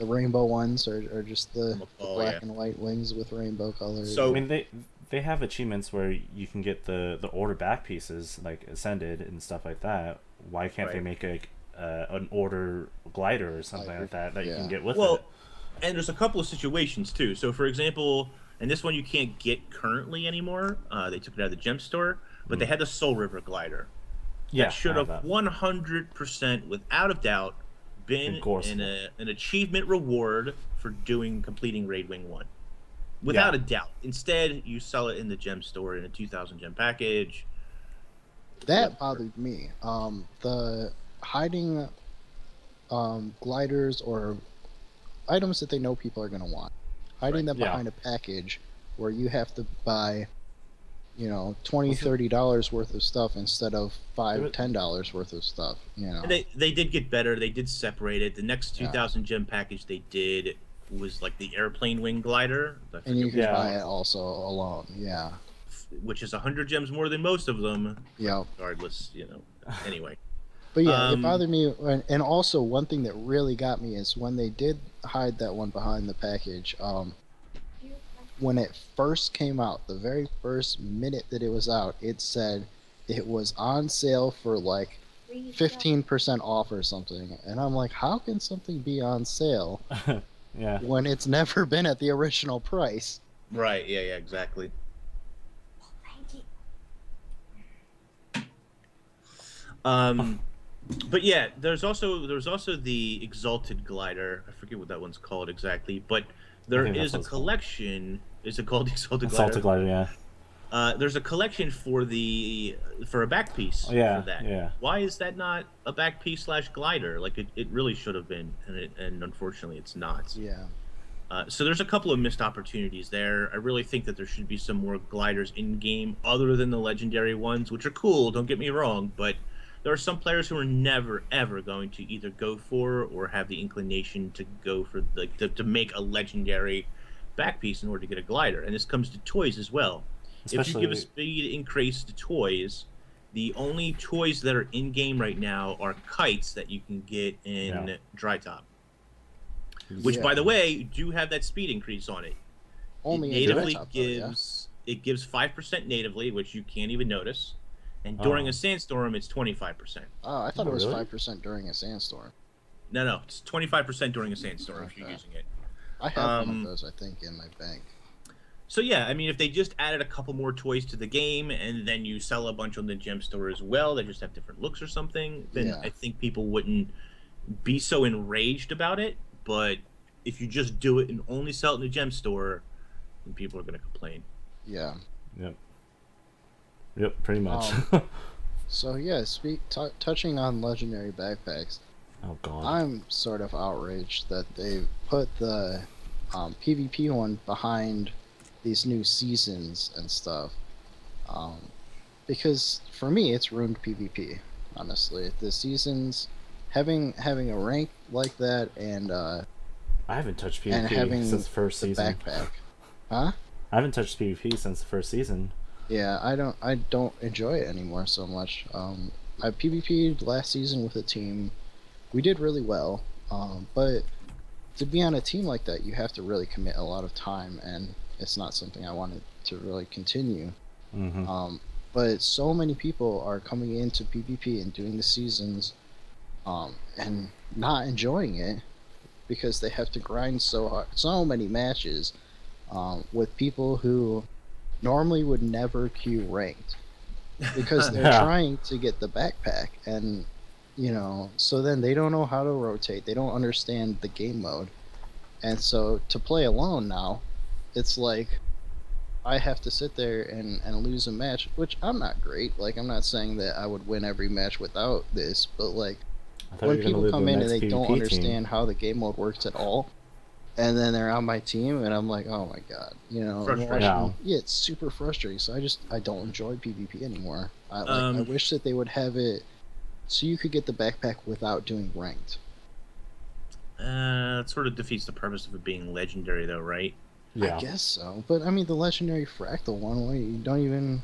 rainbow ones, or just the black yeah. and white wings with rainbow colors? So- I mean, they have achievements where you can get the order back pieces like Ascended and stuff like that. Why can't they Right. make an order glider or something Glider, like that you yeah. can get with well, it? and there's a couple of situations too. So, for example, and this one you can't get currently anymore. They took it out of the gem store, but they had the Soul River glider. Yeah, That should I have that. 100%, without a doubt, been Endorsable. an achievement reward for completing Raid Wing 1. Without Yeah. a doubt. Instead, you sell it in the gem store in a 2,000 gem package. That bothered me. The hiding gliders or items that they know people are going to want. Hiding them Yeah. behind a package where you have to buy, $20, Was it- $30 worth of stuff instead of $5, was- $10 worth of stuff. And they did get better. They did separate it. The next Yeah. 2,000 gem package they did was like the airplane wing glider. I And you forget can Yeah. buy it also alone. Yeah. which is 100 gems more than most of them. Yeah. Regardless, Anyway. But yeah, it Um, bothered me. And also, one thing that really got me is when they did hide that one behind the package. When it first came out, the very first minute that it was out, it said it was on sale for like 15% off or something. And I'm like, how can something be on sale Yeah. when it's never been at the original price? Right. Yeah. Exactly. But yeah, there's also the Exalted glider. I forget what that one's called exactly, but there think that's is a what it's called. collection. Is it called Exalted Assaulted glider? glider, yeah. There's a collection for a back piece. Yeah, For that. yeah. Why is that not a back piece / glider? Like it really should have been, and unfortunately it's not. Yeah. So there's a couple of missed opportunities there. I really think that there should be some more gliders in game other than the legendary ones, which are cool. Don't get me wrong, but there are some players who are never ever going to either go for or have the inclination to go for to make a legendary back piece in order to get a glider. And this comes to toys as well. If you give a Especially- speed increase to toys, the only toys that are in game right now are kites that you can get in Yeah. Dry Top. Which, Yeah. by the way, do have that speed increase on it. Only It in natively Dry Top, though, yeah? gives 5% natively, which you can't even notice. And during Oh. a sandstorm, it's 25%. Oh, I thought Oh, it was really? 5% during a sandstorm. No, it's 25% during a sandstorm if you're Okay. using it. I have one Um, of those, I think, in my bank. So yeah, I mean, if they just added a couple more toys to the game, and then you sell a bunch on the gem store as well, that just have different looks or something, then Yeah. I think people wouldn't be so enraged about it. But if you just do it and only sell it in the gem store, then people are going to complain. Yeah. Yep, pretty much. So yeah, touching on legendary backpacks, Oh god. I'm sort of outraged that they put the PvP one behind these new seasons and stuff. Because for me, it's ruined PvP. Honestly, the seasons, having a rank like that, and I haven't touched and PvP having since the first the season. backpack, huh? I haven't touched PvP since the first season. Yeah, I don't enjoy it anymore so much. I PvP'd last season with a team. We did really well, but to be on a team like that, you have to really commit a lot of time, and it's not something I wanted to really continue. Mm-hmm. But so many people are coming into PvP and doing the seasons, and not enjoying it because they have to grind so hard, so many matches, with people who normally would never queue ranked because they're Yeah. trying to get the backpack, and so then they don't know how to rotate, they don't understand the game mode, and so to play alone now, it's like I have to sit there and lose a match, which I'm not great. Like, I'm not saying that I would win every match without this, but like I thought when you were people gonna leave come the in next and they PvP don't team. understand how the game mode works at all, and then they're on my team, and I'm like, oh my god, I'm Frustrating. watching. Yeah. Yeah, it's super frustrating. So I don't enjoy PvP anymore. I Um, wish that they would have it so you could get the backpack without doing ranked. it sort of defeats the purpose of it being legendary, though, right? I Yeah. guess so, but I mean the legendary fractal one, where you don't even.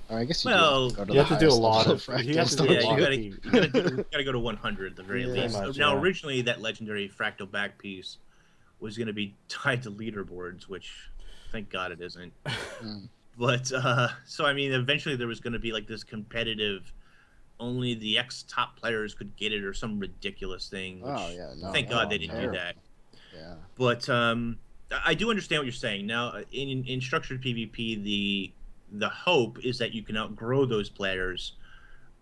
Or I guess you Well, do have to go to you the have to do a highest lot level of- fractals, you have to do a don't Yeah, lot you of you? gotta PvP. you gotta go to 100 at the very Yeah. least. Pretty much, Now, yeah. originally that legendary fractal back piece was gonna be tied to leaderboards, which thank God it isn't. Mm. But so I mean, eventually there was gonna be like this competitive, only the X top players could get it or some ridiculous thing. Which Oh yeah, no, thank that God was they didn't do terrible. that. Yeah. But I do understand what you're saying. Now, in structured PvP, the hope is that you can outgrow those players.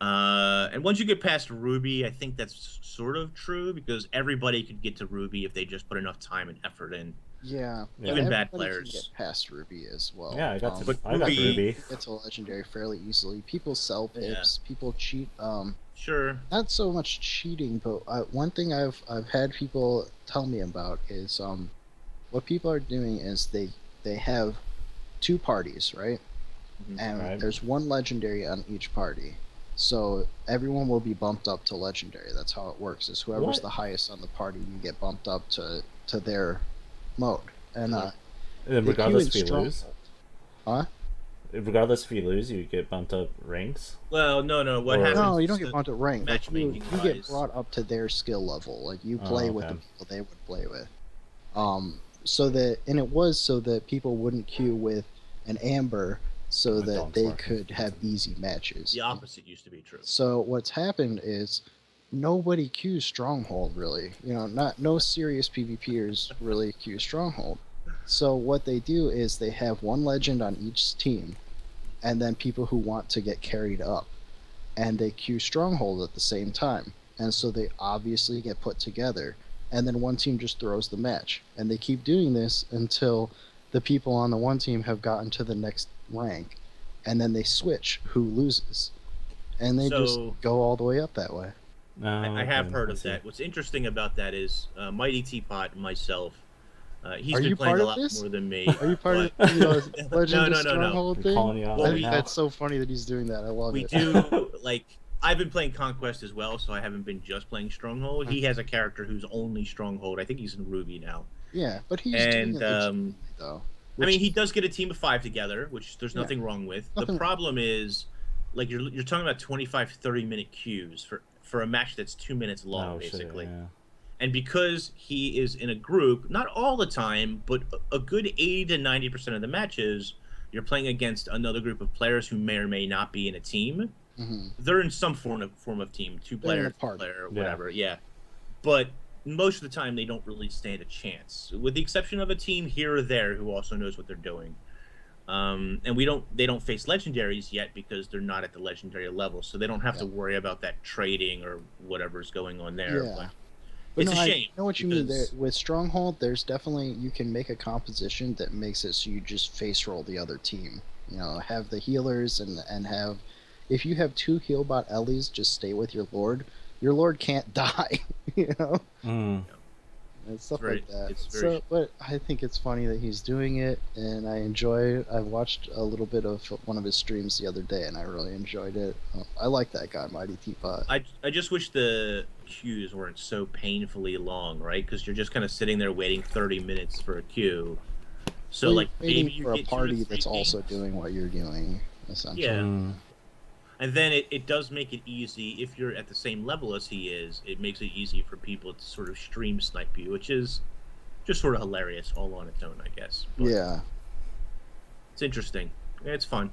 And once you get past Ruby, I think that's sort of true because everybody could get to Ruby if they just put enough time and effort in. Yeah, Yeah. but Even bad everybody can players. get past Ruby as well. Yeah, I got to. But I got to Ruby- Ruby. You get to legendary fairly easily. People sell pips. People cheat. Sure. Not so much cheating, but one thing I've had people tell me about is what people are doing is they have two parties, right? Mhm. And Right. there's one legendary on each party. So everyone will be bumped up to legendary. That's how it works. Is whoever's What? the highest on the party, you get bumped up to their mode. And And the regardless queue if in you lose, Stronghold- Huh? regardless if you lose, you get bumped up ranks. Well, no. What Or- happens? No, you don't is get that- bumped up rank. Like you matchmaking get wise. brought up to their skill level. Like you play Oh, with the okay. people they would play with. So that it was so that people wouldn't queue with an amber, so My that dog's they barking. could have easy matches. The opposite used to be true. So what's happened is nobody queues Stronghold really. No serious PvPers really queue Stronghold. So what they do is they have one legend on each team, and then people who want to get carried up, and they queue Stronghold at the same time. And so they obviously get put together, and then one team just throws the match, and they keep doing this until the people on the one team have gotten to the next rank, and then they switch who loses, and they just So- go all the way up that way. I have Okay, heard I of see. that. What's interesting about that is Mighty Teapot and myself. He's Are been you playing part a of lot this? more than me. Are you part but of Legend No, of no, no, no. Stronghold They're thing? calling you out Well, right we- now. That's so funny that he's doing that. I love We it. do like I've been playing Conquest as well, so I haven't been just playing Stronghold. He has a character who's only Stronghold. I think he's in Ruby now. Yeah, but he's And, doing it legitimately, though. I mean, he does get a team of 5 together, which there's Yeah. nothing wrong with. Nothing The problem is, like you're talking about 25, 30-minute queues for a match that's 2 minutes long, Oh, shit, basically. yeah. And because he is in a group, not all the time, but a good 80 to 90% of the matches, you're playing against another group of players who may or may not be in a team. Mhm. They're in some form of team, They're in two-player, a party. player, Yeah. whatever. Yeah, but most of the time they don't really stand a chance, with the exception of a team here or there who also knows what they're doing. And they don't face legendaries yet because they're not at the legendary level, so they don't have to worry about that trading or whatever's going on there. Yeah. But it's no, a I shame. know what you mean. There, because- with Stronghold, there's definitely you can make a composition that makes it so you just face roll the other team. Have the healers and have if you have 2 healbot Ellies, just stay with your Lord. Your Lord can't die. Mm. And stuff very- like that. it's very- So, but I think it's funny that he's doing it, and I enjoy it. I watched a little bit of one of his streams the other day, and I really enjoyed it. I like that guy, Mighty Teapot. I just wish the queues weren't so painfully long, right? Because you're just kind of sitting there waiting 30 minutes for a queue. So Well, like you're waiting maybe you for a get 2 to party 3 that's also games. doing what you're doing, essentially. Yeah. Mm. And then it does make it easy if you're at the same level as he is. It makes it easy for people to sort of stream snipe you, which is just sort of hilarious all on its own, I guess. But Yeah. it's interesting. It's fun.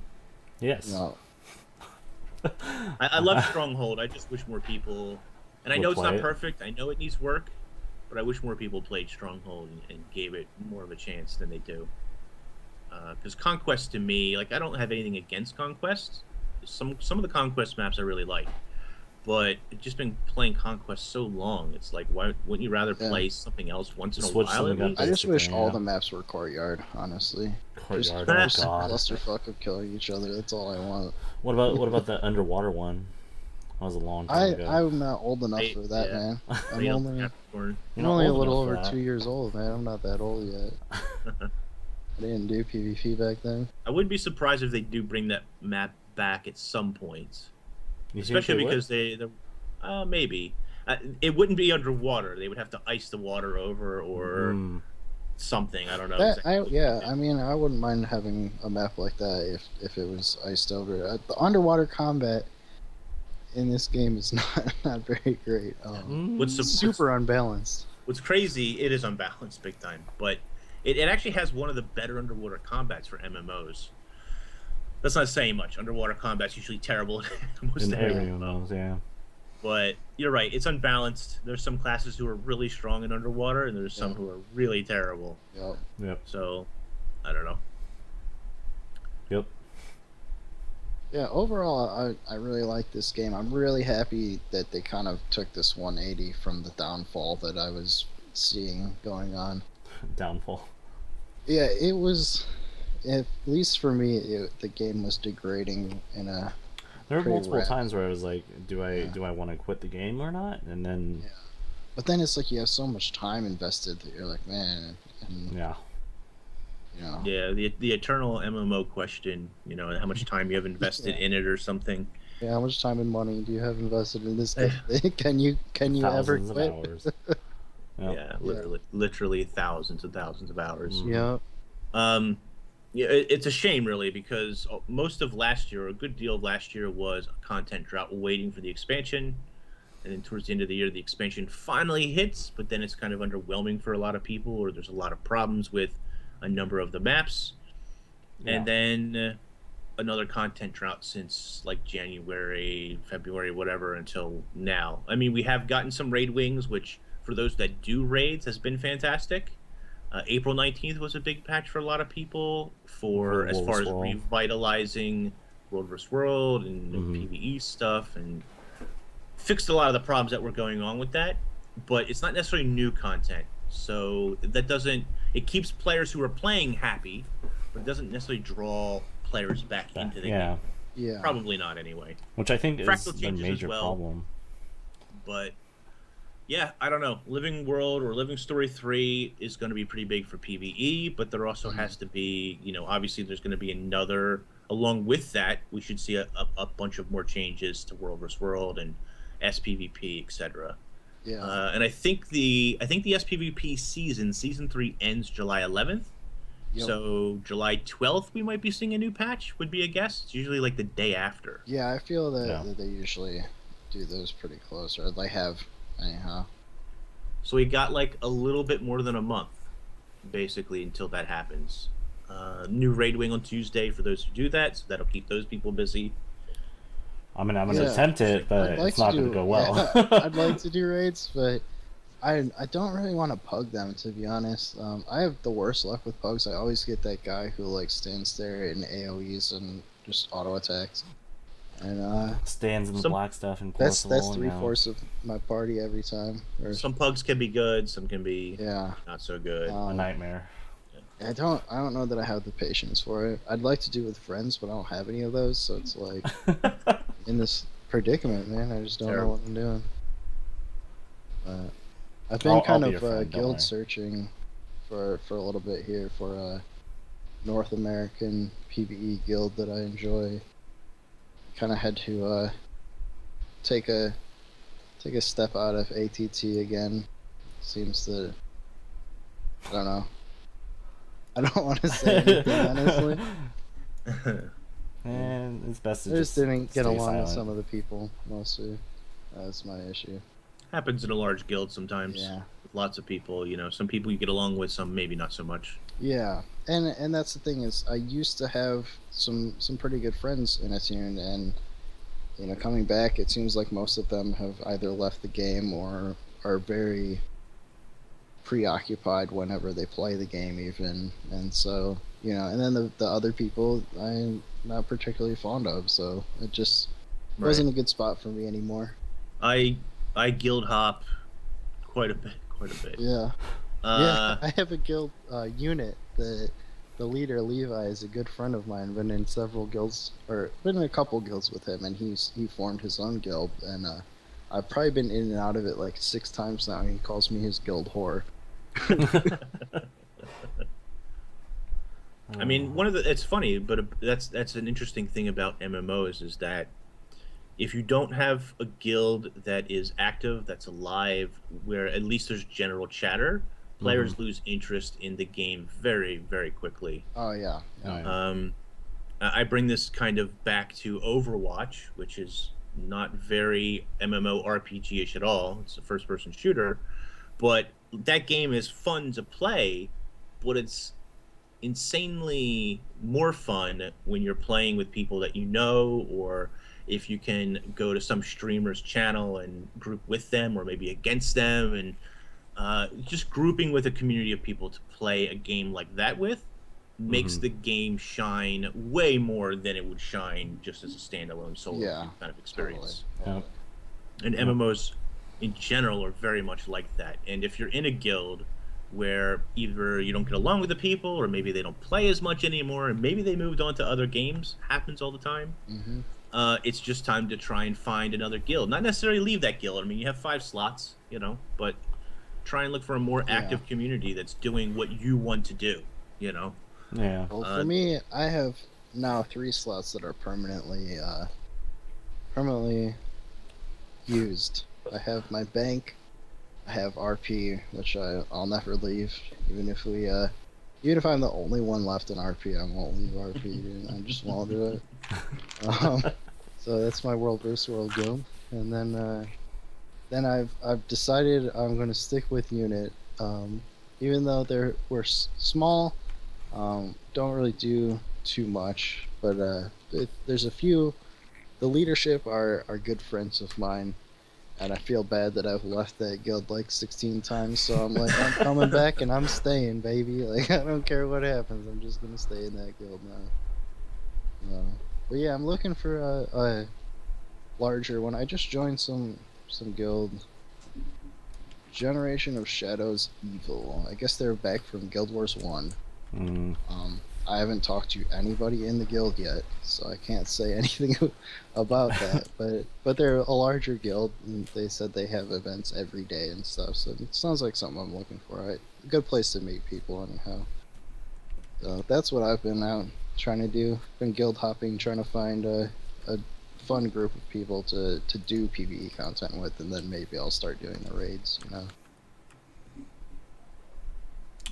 Yes. No. I love Stronghold. I just wish more people. And I Would know it's play not it. perfect. I know it needs work, but I wish more people played Stronghold and gave it more of a chance than they do. Because Conquest to me, like I don't have anything against Conquest. Some of the Conquest maps I really like, but I've just been playing Conquest so long. It's like, why wouldn't you rather Yeah. play something else once in a Switch while? something At up least? I just wish Basically, all yeah. the maps were Courtyard, honestly. Courtyard. Just Oh god. clusterfuck of killing each other. That's all I want. What about the underwater one? That was a long time ago. I'm not old enough Right, for that, yeah. man. I'm Right on only Capricorn. You're I'm not only a old little enough over for 2 years old, man. I'm not that old yet. I didn't do PvP back then. I wouldn't be surprised if they do bring that map back at some point, You think especially they would? because maybe it wouldn't be underwater. They would have to ice the water over or Mm, something. I don't know That exactly. I mean, I wouldn't mind having a map like that if it was iced over. The underwater combat in this game is not very great. What's Super unbalanced. What's crazy? It is unbalanced big time, but it actually has one of the better underwater combats for MMOs. That's not saying much. Underwater combat's usually terrible in most in every every MMO. MMOs, yeah. But you're right, it's unbalanced. There's some classes who are really strong in underwater, and there's some Yeah. who are really terrible. Yep. Yep. So, I don't know. Yep. Yeah, overall, I really like this game. I'm really happy that they kind of took this 180 from the downfall that I was seeing going on. Downfall. Yeah, it was, at least for me, the game was degrading in a. There were Pretty multiple rapid. times where I was like, do I Yeah. want to quit the game or not? And then Yeah. But then it's like you have so much time invested that you're like, man, and yeah. you know, Yeah, the eternal MMO question, how much time you have invested Yeah. in it or something. yeah, how much time and money do you have invested in this game? can you ever Thousands of quit? hours. Yep. Yeah, literally thousands and thousands of hours. Mm. Yeah. Um, yeah, it's a shame really because most of last year, a good deal of last year was a content drought waiting for the expansion, and then towards the end of the year, the expansion finally hits, but then it's kind of underwhelming for a lot of people, or there's a lot of problems with a number of the maps, Yeah. and then another content drought since like January, February, whatever until now. I mean, we have gotten some raid wings, which for those that do raids has been fantastic. April 19th was a big patch for a lot of people for as World far as vs. World. revitalizing World vs. World and the Mhm. PvE stuff and fixed a lot of the problems that were going on with that. But it's not necessarily new content, so that doesn't it keeps players who are playing happy, but it doesn't necessarily draw players back into the Yeah. game. Yeah. Probably not anyway. Which I think Fractal is the changes as major well. problem. But yeah, I don't know. Living World or Living Story 3 is going to be pretty big for PvE, but there also has to be, obviously there's going to be another, along with that, we should see a bunch of more changes to World vs. World and SPVP, etc. Yeah. And I think the SPVP season 3 ends July 11th. Yep. So July 12th we might be seeing a new patch, would be a guess. It's usually like the day after. Yeah, I feel that, Yeah. that they usually do those pretty close, or they have, anyhow. So we got like a little bit more than a month, basically, until that happens. New raid wing on Tuesday for those who do that, so that'll keep those people busy. I mean, I'm gonna Yeah. attempt it, but I'd like it's not to gonna do- go well. yeah, I'd like to do raids, but I don't really want to pug them, to be honest. I have the worst luck with pugs. I always get that guy who like stands there in AoEs and just auto attacks. And Stands in the Some- black stuff and that's rolling 3/4 of my party every time. Or, Some pugs can be good, some can be yeah. not so good. A Um, nightmare. I don't know that I have the patience for it. I'd like to do it with friends, but I don't have any of those, so it's like in this predicament, man. I just don't know Terrible. what I'm doing. But I've been I'll kind be of your friend, don't guild worry. searching for a little bit here for a North American PvE guild that I enjoy. Kind of had to take a step out of ATT again. Seems that I don't know. I don't want to say anything honestly. And it's best to I just didn't get stay along with silent. some of the people mostly. That's my issue. Happens in a large guild sometimes. Yeah. With lots of people, some people you get along with, some maybe not so much. Yeah, and that's the thing is I used to have some pretty good friends in Attune, and coming back, it seems like most of them have either left the game or are very preoccupied whenever they play the game, even. And so and then the other people I'm not particularly fond of, so it just wasn't a good spot for me anymore. I guild hop quite a bit. Yeah. Uh, Yeah, I have a guild unit that the leader Levi is a good friend of mine. Been in several guilds, or been in a couple guilds with him, and he formed his own guild, and I've probably been in and out of it like 6 times now. And he calls me his guild whore. I mean, it's funny, but that's an interesting thing about MMOs is that if you don't have a guild that is active, that's alive, where at least there's general chatter, players lose interest in the game very, very quickly. Oh yeah. Oh, yeah. I bring this kind of back to Overwatch, which is not very MMORPG-ish at all. It's a first-person shooter, but that game is fun to play, but it's insanely more fun when you're playing with people that you know, or if you can go to some streamer's channel and group with them or maybe against them, and just grouping with a community of people to play a game like that with makes the game shine way more than it would shine just as a standalone solo kind of experience. Totally. And MMOs in general are very much like that. And if you're in a guild where either you don't get along with the people, or maybe they don't play as much anymore, and maybe they moved on to other games, happens all the time. It's just time to try and find another guild. Not necessarily leave that guild. I mean, you have 5 slots, you know, but try and look for a more active community that's doing what you want to do, you know. Yeah. Well, for me, I have now 3 slots that are permanently used. I have my bank, I have RP, which I'll never leave, even if I'm the only one left in RP, I won't leave RP, dude. I just won't do it. So that's my World vs. World guild, and then I've decided I'm going to stick with Unit, even though we're small. Don't really do too much, but there's a few. The leadership are good friends of mine, and I feel bad that I've left that guild like 16 times. So I'm like, I'm coming back and I'm staying, baby. Like, I don't care what happens. I'm just gonna stay in that guild now. But yeah, I'm looking for a larger one. I just joined some guild. Generation of Shadows Evil. I guess they're back from Guild Wars 1. I haven't talked to anybody in the guild yet, so I can't say anything about that. But they're a larger guild, and they said they have events every day and stuff. So it sounds like something I'm looking for. A good place to meet people, anyhow. So that's what I've been out trying to do. Been guild hopping, trying to find a fun group of people to do PvE content with, and then maybe I'll start doing the raids. You know.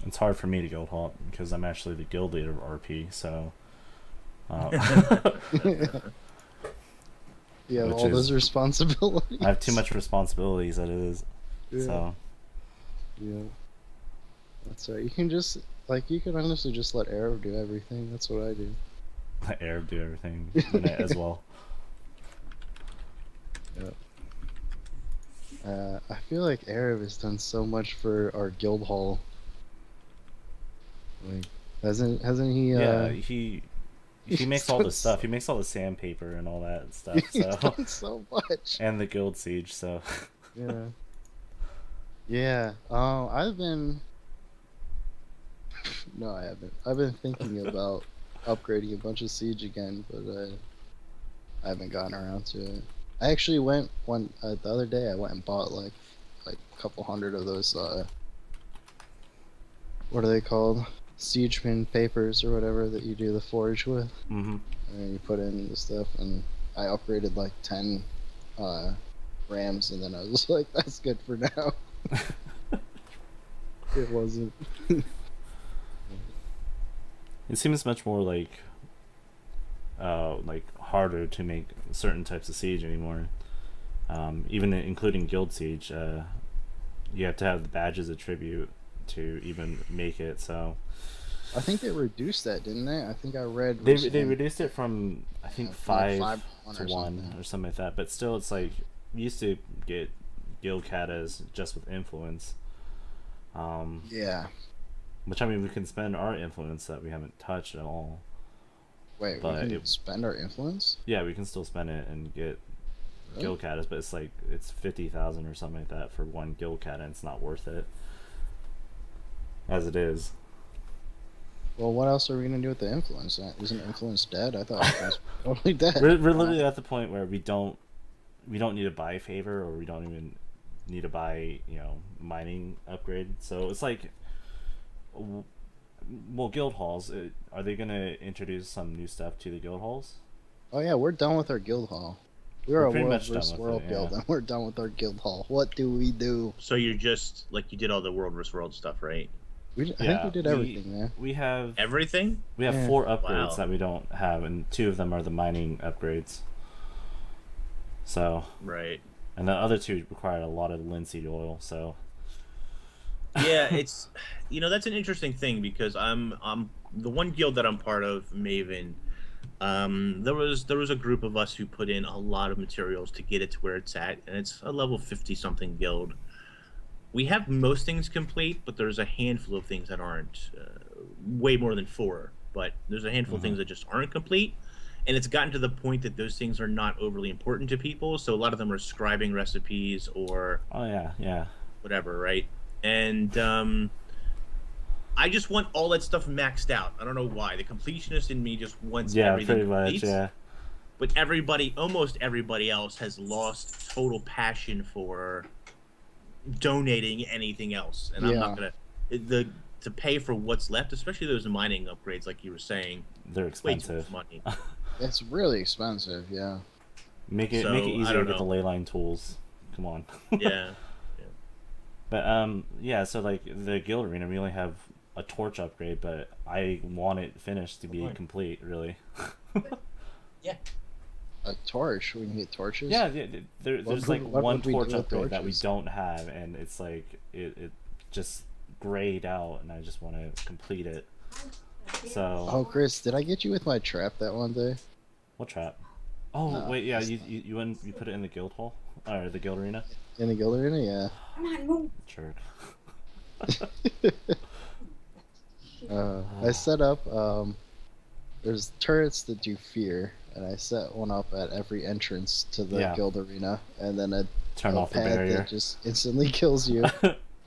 It's hard for me to guild hop because I'm actually the guild leader of RP, so you have all those responsibilities. I have too much responsibilities as it is. Yeah. So yeah, that's right. You can honestly just let Arrow do everything. That's what I do. let Arab do everything as well. Yeah. I feel like Arab has done so much for our guild hall. Like, hasn't he? Yeah, he makes all the stuff. He makes all the sandpaper and all that stuff. He's done so much. And the guild siege. So. Yeah. Yeah. I've been. No, I haven't. I've been thinking about upgrading a bunch of siege again, but I haven't gotten around to it. I actually went the other day. I went and bought like a couple hundred of those. What are they called? Siegeman papers or whatever that you do the forge with. Mm-hmm. And you put in the stuff, and I upgraded like 10 rams, and then I was like, that's good for now. It wasn't. It seems much more like harder to make certain types of siege anymore. Even including guild siege, you have to have the badges of tribute to even make it. So I think they reduced that, didn't they? I think I read they reduced it from I think like 5 to or 1 or something like that. But still, it's like you used to get guild katas just with influence. Yeah. Which, I mean, we can spend our influence that we haven't touched at all. Wait, but we can spend our influence? Yeah, we can still spend it and get guild katas, but it's 50,000 or something like that for one guild kata, and it's not worth it as it is. Well, what else are we gonna do with the influence? Isn't influence dead? I thought influence was totally dead. We're literally at the point where we don't need to buy favor, or we don't even need to buy mining upgrade. So it's like, well, guild halls. Are they gonna introduce some new stuff to the guild halls? Oh yeah, we're done with our guild hall. We're We're a pretty world much done versus with world it, guild, yeah. and we're done with our guild hall. What do we do? So you're just like you did all the world versus world stuff, right? I think we did everything, man. We have Everything? Yeah. 4 upgrades Wow. that we don't have, and 2 of them are the mining upgrades. So, Right. and the other 2 require a lot of linseed oil. So, Yeah, it's that's an interesting thing because I'm the one guild that I'm part of, Maven. There was a group of us who put in a lot of materials to get it to where it's at, and it's a level 50 something guild. We have most things complete, but there's a handful of things that aren't. Way more than 4, but there's a handful of things that just aren't complete. And it's gotten to the point that those things are not overly important to people, so a lot of them are scribing recipes or oh yeah. whatever, right? And I just want all that stuff maxed out. I don't know why. The completionist in me just wants Yeah, everything pretty much, complete. yeah. But almost everybody else has lost total passion for donating anything else. And I'm not gonna to pay for what's left, especially those mining upgrades, like you were saying. They're It's way too expensive. much money. It's really expensive, yeah. Make it So, I easier don't to get the know. leyline tools. Come on. Yeah. But yeah, so like the guild arena, we only have a torch upgrade, but I want it finished to be complete, really. Yeah. A torch? We can get torches? Yeah, there's like what one would we do torch with upgrade that we torches? don't have, and it's like it just grayed out, and I just want to complete it. So Oh, Chris, did I get you with my trap that one day? what trap? Oh No, wait, yeah, it's you put it in the guild hall or the guild arena. In the guild arena? Yeah. Jerk. I set up, there's turrets that do fear, and I set one up at every entrance to the Yeah. guild arena, and then a Turn off the pad barrier. that just instantly kills you.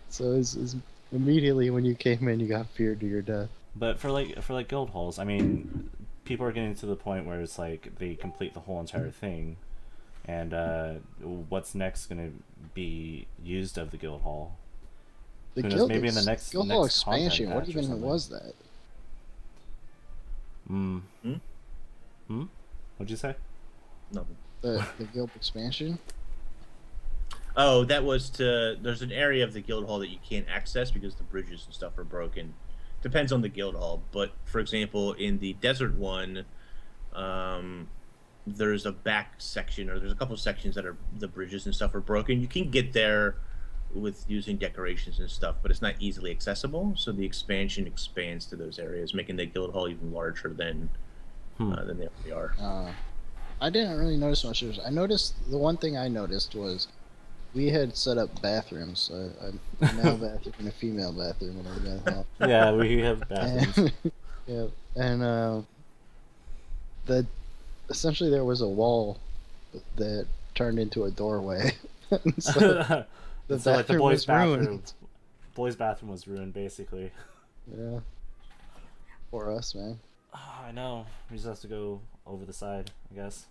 So it's immediately when you came in, you got feared to your death. But for like guild halls, I mean, people are getting to the point where it's like they complete the whole entire thing, and what's next going to be used of the guild hall? The Who knows, maybe in the next guild hall next content expansion. What patch or even something. was that? What'd you say? Nothing. The guild expansion? Oh, that was to. There's an area of the guild hall that you can't access because the bridges and stuff are broken. Depends on the guild hall, but for example, in the desert one, there's a back section, or there's a couple of sections that are the bridges and stuff are broken. You can get there with using decorations and stuff, but it's not easily accessible. So the expansion expands to those areas, making the guild hall even larger than they already are. I didn't really notice much. I noticed the one thing I noticed was we had set up bathrooms, a male bathroom and a female bathroom in our guild hall. Yeah, we have bathrooms. Yeah, and the essentially there was a wall that turned into a doorway. So the So like the bathroom boys' was bathroom, ruined. boys' bathroom was ruined basically. Yeah, for us, man. Oh, I know. We just have to go over the side, I guess.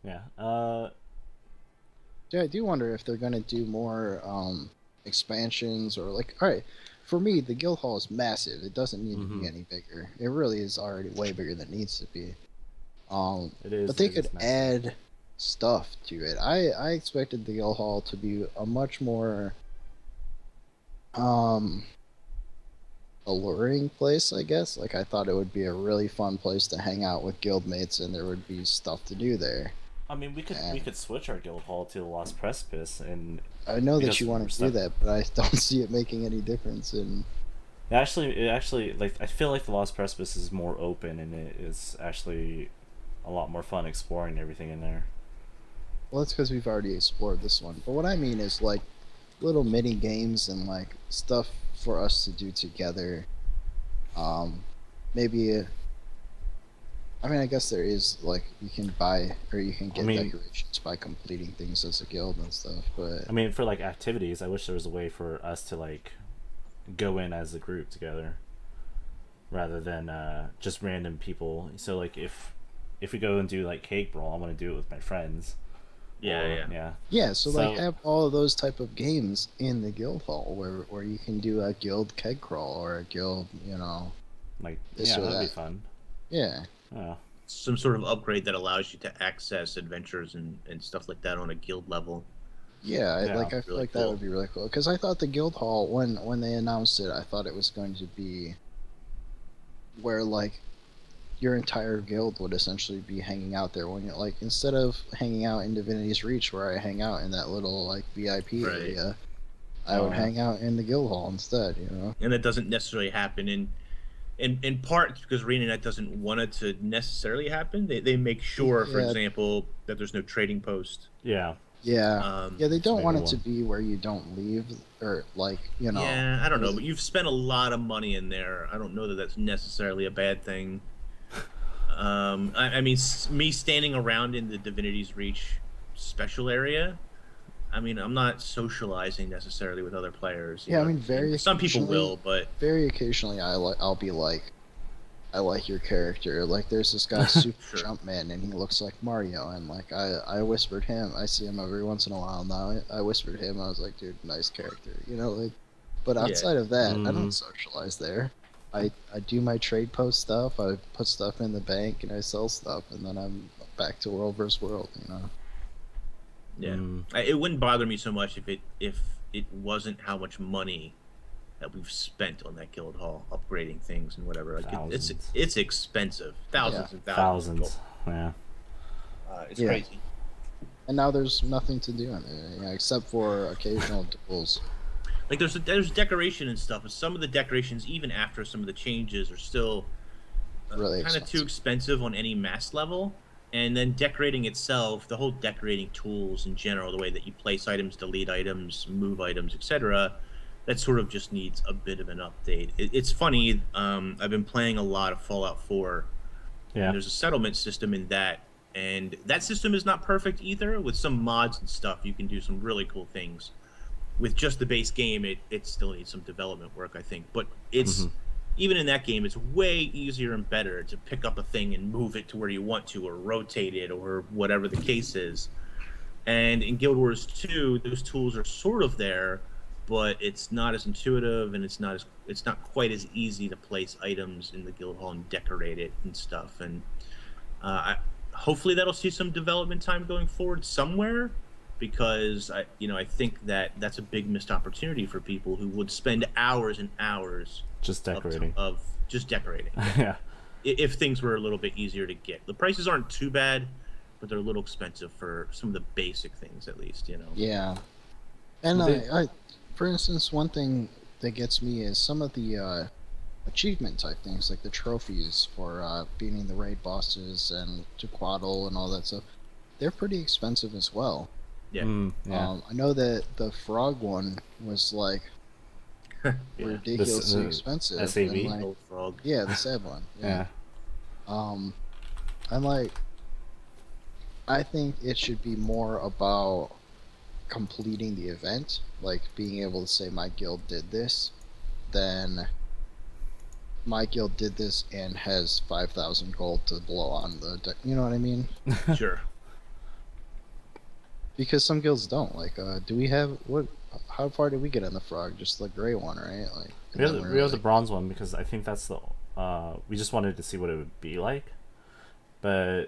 Yeah. Yeah, I do wonder if they're gonna do more expansions or like. All right, for me, the guild hall is massive. It doesn't need to be any bigger. It really is already way bigger than it needs to be. It is. But they it is could massive. add stuff to it. I expected the guild hall to be a much more alluring place, I guess. Like I thought it would be a really fun place to hang out with guildmates and there would be stuff to do there. I mean, we could switch our guild hall to the Lost Precipice, and I know that because you want to do that, but I don't see it making any difference in it actually like I feel like the Lost Precipice is more open, and it is actually a lot more fun exploring everything in there. well, it's because we've already explored this one. But what I mean is like little mini games and like stuff for us to do together. Maybe I mean, I guess there is like you can buy or you can get decorations by completing things as a guild and stuff. But I mean, for like activities, I wish there was a way for us to like go in as a group together rather than just random people. So like if we go and do like Cake Brawl, I want to do it with my friends. Yeah, so like have all of those type of games in the guild hall where you can do a guild keg crawl or a guild, like this or that'd be that. fun. Yeah. Yeah. Some sort of upgrade that allows you to access adventures and stuff like that on a guild level. Yeah, I feel Really like cool. that would be really cool because I thought the guild hall when they announced it, I thought it was going to be where like your entire guild would essentially be hanging out there when you like instead of hanging out in Divinity's Reach where I hang out in that little like VIP area, I would hang out in the guild hall instead, And that doesn't necessarily happen in part because ArenaNet doesn't want it to necessarily happen. They make sure, for example, that there's no trading post. Yeah. Yeah. They don't want it to one. be where you don't leave or like, Yeah, I don't know, but you've spent a lot of money in there. I don't know that that's necessarily a bad thing. I mean, me standing around in the Divinity's Reach special area, I mean, I'm not socializing necessarily with other players. Yeah, I mean, some people will, but very occasionally I'll be like, I like your character. Like, there's this guy, Super Jumpman, and he looks like Mario. And like, I whispered him. I see him every once in a while now. I whispered him. I was like, dude, nice character. Like, but outside of that, I don't socialize there. I do my trade post stuff. I put stuff in the bank and I sell stuff, and then I'm back to World vs. World. Yeah, it wouldn't bother me so much if it wasn't how much money that we've spent on that guild hall upgrading things and whatever. Like it's expensive, thousands and thousands. Yeah, it's crazy. And now there's nothing to do in it, except for occasional duels. Like there's decoration and stuff, but some of the decorations, even after some of the changes, are still really kind of too expensive on any mass level. And then decorating itself, the whole decorating tools in general, the way that you place items, delete items, move items, etc., that sort of just needs a bit of an update. It's funny. I've been playing a lot of Fallout 4. Yeah. And there's a settlement system in that, and that system is not perfect either. With some mods and stuff, you can do some really cool things. With just the base game, it still needs some development work, I think. But it's even in that game, it's way easier and better to pick up a thing and move it to where you want to, or rotate it, or whatever the case is. And in Guild Wars 2, those tools are sort of there, but it's not as intuitive, and it's not quite as easy to place items in the guild hall and decorate it and stuff. And hopefully that'll see some development time going forward somewhere, because I think that's a big missed opportunity for people who would spend hours and hours just decorating. Of just decorating. Yeah. If things were a little bit easier to get, the prices aren't too bad, but they're a little expensive for some of the basic things, at least. Yeah. And I for instance, one thing that gets me is some of the achievement type things, like the trophies for beating the raid bosses and Tequaddle and all that stuff. They're pretty expensive as well. Yeah. I know that the frog one was like ridiculously expensive. SAV? Old frog. Yeah, the sad one. Yeah. I'm like, I think it should be more about completing the event, like being able to say my guild did this, than my guild did this and has 5,000 gold to blow on the deck. You know what I mean? Sure. Because some guilds don't. Like, do we have what? How far did we get on the frog? Just the gray one, right? Like we have the bronze one, because I think that's the. We just wanted to see what it would be like, but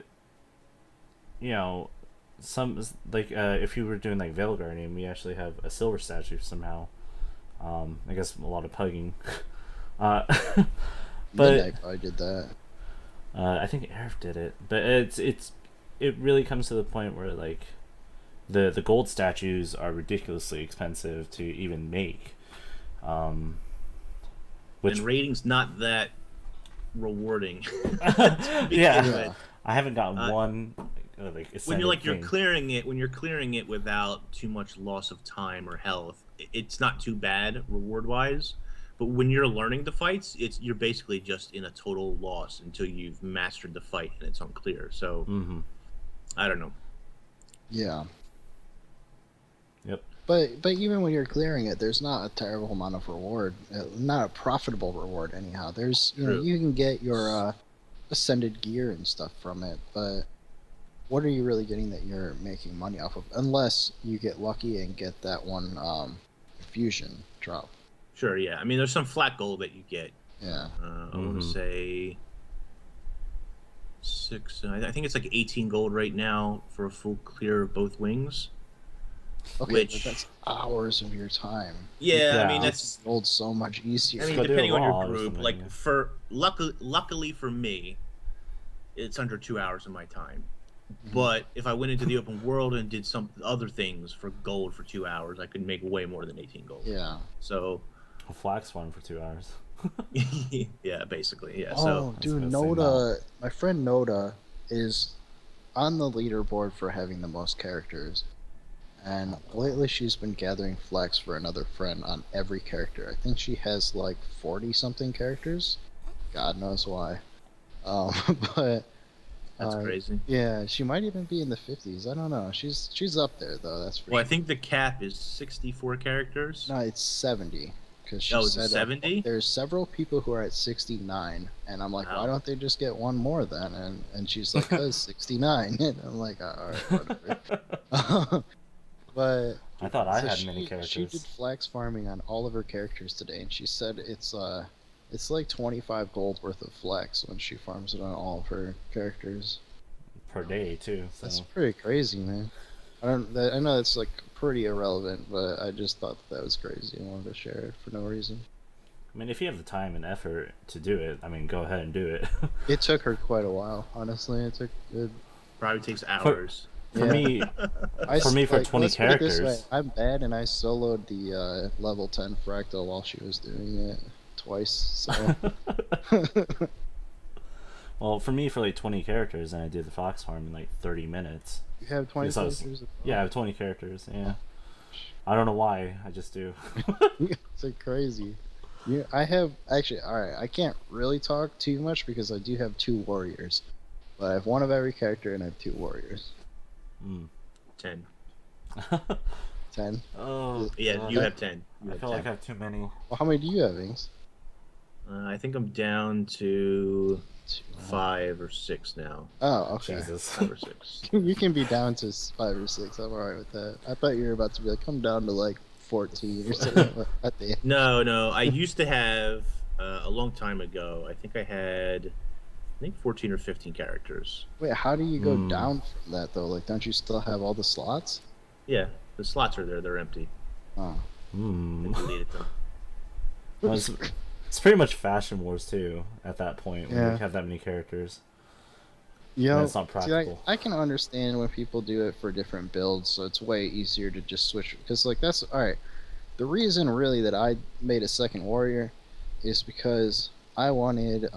some like if you were doing like Veil Guardian, we actually have a silver statue somehow. I guess a lot of pugging. But Midnight probably did that. I think Arif did it, but it really comes to the point where like the gold statues are ridiculously expensive to even make. Which rating's not that rewarding. Yeah. I haven't gotten one. Like when you're clearing it without too much loss of time or health, it's not too bad reward wise. But when you're learning the fights, you're basically just in a total loss until you've mastered the fight and it's unclear. So I don't know. Yeah. Yep. But even when you're clearing it, there's not a terrible amount of reward, not a profitable reward anyhow. There's True. you can get your ascended gear and stuff from it, but what are you really getting that you're making money off of? Unless you get lucky and get that one fusion drop. Sure, yeah. I mean, there's some flat gold that you get. Yeah. I want to say 6. I think it's like 18 gold right now for a full clear of both wings. Okay, Which- but that's hours of your time. Yeah, I Yeah. mean It's that's. gold so much easier. I mean, Go do a depending on raw your or group, something, like yeah. for luckily for me, it's under 2 hours of my time. But if I went into the open world and did some other things for gold for 2 hours, I could make way more than 18 gold. Yeah. So, A flax farm for 2 hours. yeah, basically, yeah. Oh, So, dude, I was gonna say Noda, my friend Noda is on the leaderboard for having the most characters. And lately she's been gathering flax for another friend on every character. I think she has like 40 something characters. God knows why. But that's crazy. yeah, she might even be in the 50s. I don't know. She's up there though, that's for Well, I sure. think the cap is 64 characters. No, it's 70. Because she Oh, is it said 70? there's several people who are at 69, and I'm like, Wow. why don't they just get one more then? And she's like, cause 69. And I'm like, all right, whatever. But I thought I so had many characters. She did flax farming on all of her characters today, and she said it's like 25 gold worth of flax when she farms it on all of her characters. Per day too. So. That's pretty crazy, man. I know it's like pretty irrelevant, but I just thought that was crazy. I wanted to share it for no reason. I mean, if you have the time and effort to do it, I mean, go ahead and do it. It took her quite a while, honestly. It Probably takes hours. For Yeah. me, For me, for 20 let's put it this way, characters. I'm bad, and I soloed the level 10 fractal while she was doing it twice. So well, for me, for like 20 characters, and I did the fox farm in like 30 minutes. you have 20 Yes, I was- characters. Yeah, I have 20 characters. Yeah, I don't know why. I just do. It's like crazy. Yeah, I have actually. All right, I can't really talk too much because I do have 2 warriors, but I have 1 of every character and I have 2 warriors. Mm. 10. 10. Oh, Yeah, God. you have 10. You I have feel 10. like I have too many. Well, how many do you have, Inks? I think I'm down to 5 or 6 now. Oh, okay. Jesus. 5 or 6. You can be down to 5 or 6. I'm alright with that. I thought you were about to be like, come down to like 14 or something at the end. No. I used to have a long time ago. I think I had 14 or 15 characters. Wait, how do you go Hmm. down from that though? Like, don't you still have all the slots? Yeah, the slots are there. They're empty. Oh. I Hmm. deleted them. Well, it's pretty much Fashion Wars too. At that point, when Yeah. you have that many characters. You know, That's not see, practical. I can understand when people do it for different builds, so it's way easier to just switch. Because, like, that's alright. The reason, really, that I made a second warrior is because I wanted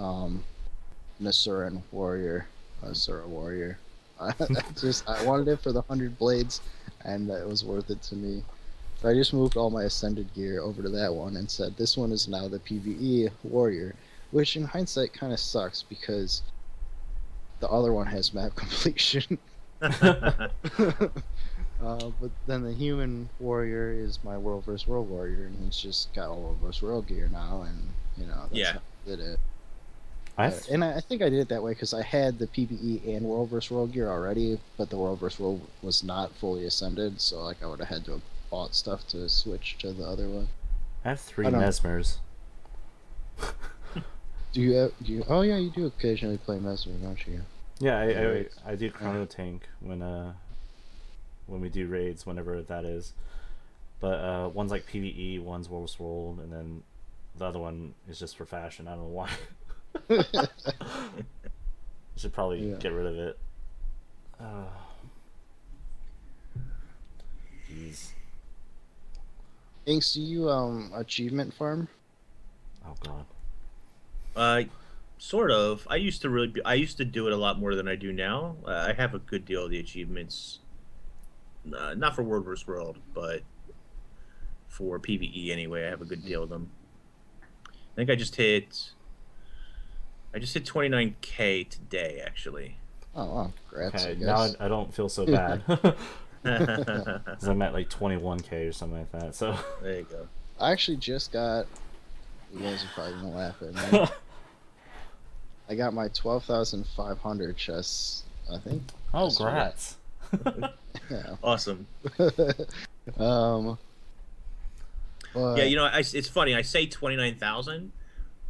Nasuran warrior, Asura warrior. I wanted it for the 100 blades, and it was worth it to me. So I just moved all my ascended gear over to that one and said this one is now the PvE warrior, which in hindsight kind of sucks because the other one has map completion. But then the human warrior is my world vs. world warrior, and he's just got all world vs. world gear now, and that's Yeah. how I did it. And I think I did it that way because I had the PvE and world vs. world gear already, but the world vs. world was not fully ascended, so like I would have had to have bought stuff to switch to the other one. I have 3 I don't- mesmers. Do you? Oh yeah, you do occasionally play Mesmer, don't you? Yeah, Raids. I do chrono tank when we do raids, whenever that is. But one's like PvE, one's World vs. World, and then the other one is just for fashion. I don't know why. Should probably Yeah. get rid of it. Jeez. Inks, do you achievement farm? Oh god. Sort of. I used to do it a lot more than I do now. I have a good deal of the achievements. Not for World vs. World, but for PvE anyway. I have a good deal of them. I think I just hit 29K today, actually. Oh, wow, congrats. Okay, I now guess. I don't feel so bad. 'Cause I'm at like 21K or something like that. So There you go. I actually just got. You guys are probably gonna laugh at me. I got my 12,500 chests. I think. oh, yesterday. grats. Yeah. Awesome. um. But Yeah, you know, it's funny. I say 29,000.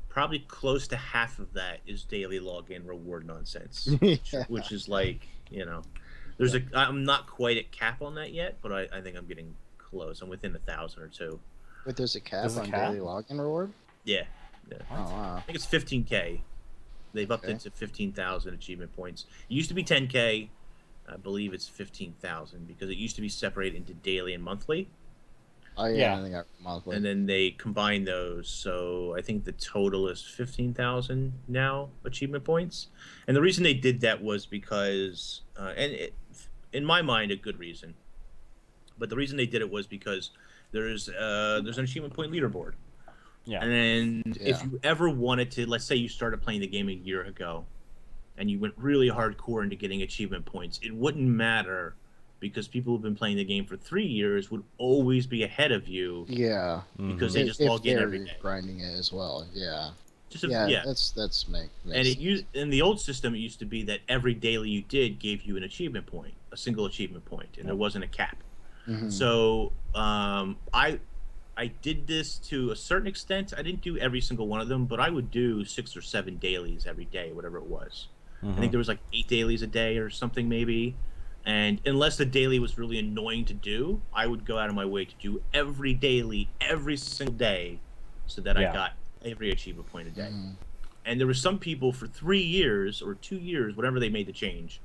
Probably close to half of that is daily login reward nonsense, yeah. which is like, you know, there's a. I'm not quite at cap on that yet, but I think I'm getting close. I'm within 1,000 or two. Wait, there's a cap There's a on cap? daily login reward. Yeah, yeah. What? Oh wow. I think it's 15K. They've upped Okay. it to 15,000 achievement points. It used to be 10K. I believe it's 15,000 because it used to be separated into daily and monthly, Oh yeah, Yeah. I think I monthly. and then they combined those. So I think the total is 15,000 now achievement points. And the reason they did that was because, in my mind, a good reason. But the reason they did it was because there's an achievement point leaderboard. Yeah. And if Yeah. you ever wanted to, let's say you started playing the game a year ago and you went really hardcore into getting achievement points, it wouldn't matter because people who've been playing the game for 3 years would always be ahead of you Yeah. because Mhm. they just If log in they're every day. grinding it as well. Yeah. Just Yeah. That's makes And sense. in the old system, it used to be that every daily you did gave you an achievement point, a single achievement point, and there wasn't a cap. Mhm. So I did this to a certain extent. I didn't do every single one of them, but I would do 6 or 7 dailies every day, whatever it was. I think there was like 8 dailies a day or something maybe. And unless the daily was really annoying to do, I would go out of my way to do every daily every single day so that Yeah. I got every achievement point a day. Mhm. And there were some people for 3 years or 2 years, whatever they made the change,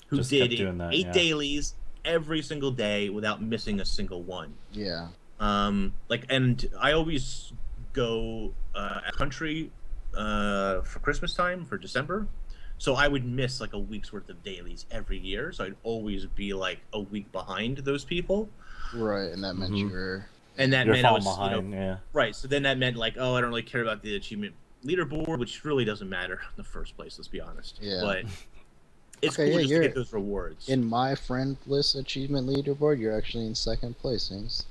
who Just did kept doing that, 8 yeah. dailies every single day without missing a single one. Yeah. And I always go at country for Christmas time for December, so I would miss like a week's worth of dailies every year. So I'd always be like a week behind those people, Right, and that meant you Mhm. were. and that You're meant I falling was, behind. Yeah. right. So then that meant like, oh, I don't really care about the achievement leaderboard, which really doesn't matter in the first place. Let's be honest. Yeah. But it's Okay, cool yeah, just to you're- get those rewards. In my friend list achievement leaderboard, you're actually in second place. Thanks.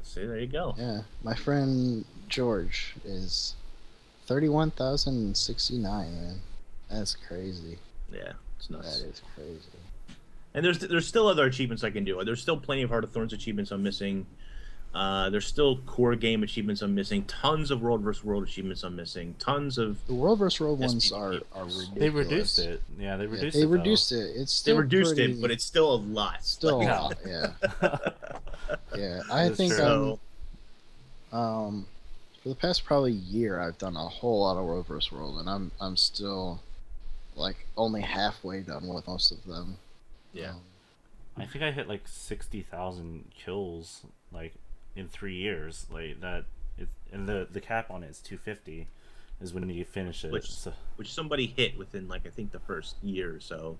See, there you go. Yeah, my friend George is 31,069. Man, that's crazy. Yeah, it's nuts. That is crazy. And there's still other achievements I can do. There's still plenty of Heart of Thorns achievements I'm missing. There's still core game achievements I'm missing. Tons of World vs. World achievements I'm missing. Tons of The World vs. World ones SPV are ones. ridiculous. They reduced it. Yeah, they Yeah, reduced they it. though. reduced it. It's they still reduced pretty, it, but it's still a lot. still a Yeah. lot. Yeah, yeah. I That's think true. for the past probably year, I've done a whole lot of World vs. World, and I'm still like only halfway done with most of them. Yeah. I think I hit like 60,000 kills like in 3 years. Like that. And the cap on it is 250. Is when you finish it. Which- So, which somebody hit within like I think the first year or so.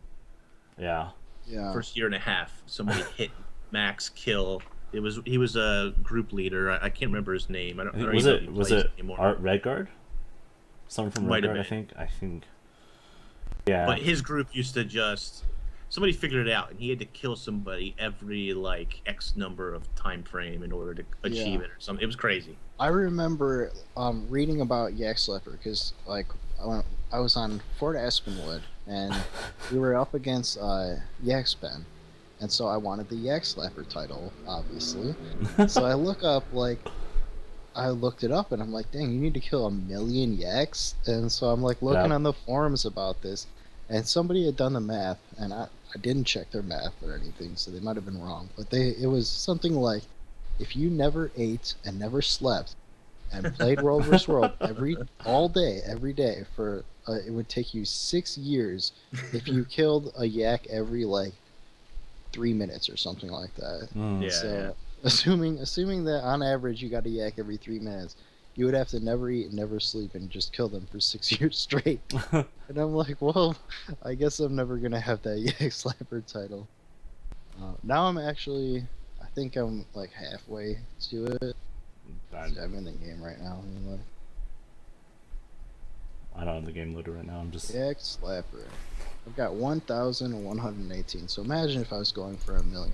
yeah. Yeah. First year and a half, somebody hit max kill. He was a group leader. I can't remember his name. I don't Was even know if he it plays it anymore. Art Redguard? Someone from Might have Redguard, been. I think. Yeah. But his group used to just somebody figured it out, and he had to kill somebody every like X number of time frame in order to achieve Yeah. it or something. It was crazy. I remember reading about Yak Slapper because like I was on Fort Aspenwood and we were up against Yakspin, and so I wanted the Yak Slapper title, obviously. So I looked it up and I'm like, dang, you need to kill 1,000,000 yaks. And so I'm like looking Yeah. on the forums about this, and somebody had done the math, and I didn't check their math or anything, so they might have been wrong. But it was something like, if you never ate and never slept and played World vs. World all day, every day for it would take you 6 years if you killed a yak every like 3 minutes or something like that. Mm. Yeah. So assuming that on average you got a yak every 3 minutes, you would have to never eat and never sleep and just kill them for 6 years straight. And I'm like, well, I guess I'm never gonna have that yak slapper title. Now I think I'm like halfway to it. I'm in the game right now. Anyway. I don't have the game loaded right now. I'm just. Yak slapper. I've got 1,118. So imagine if I was going for 1,000,000. Man.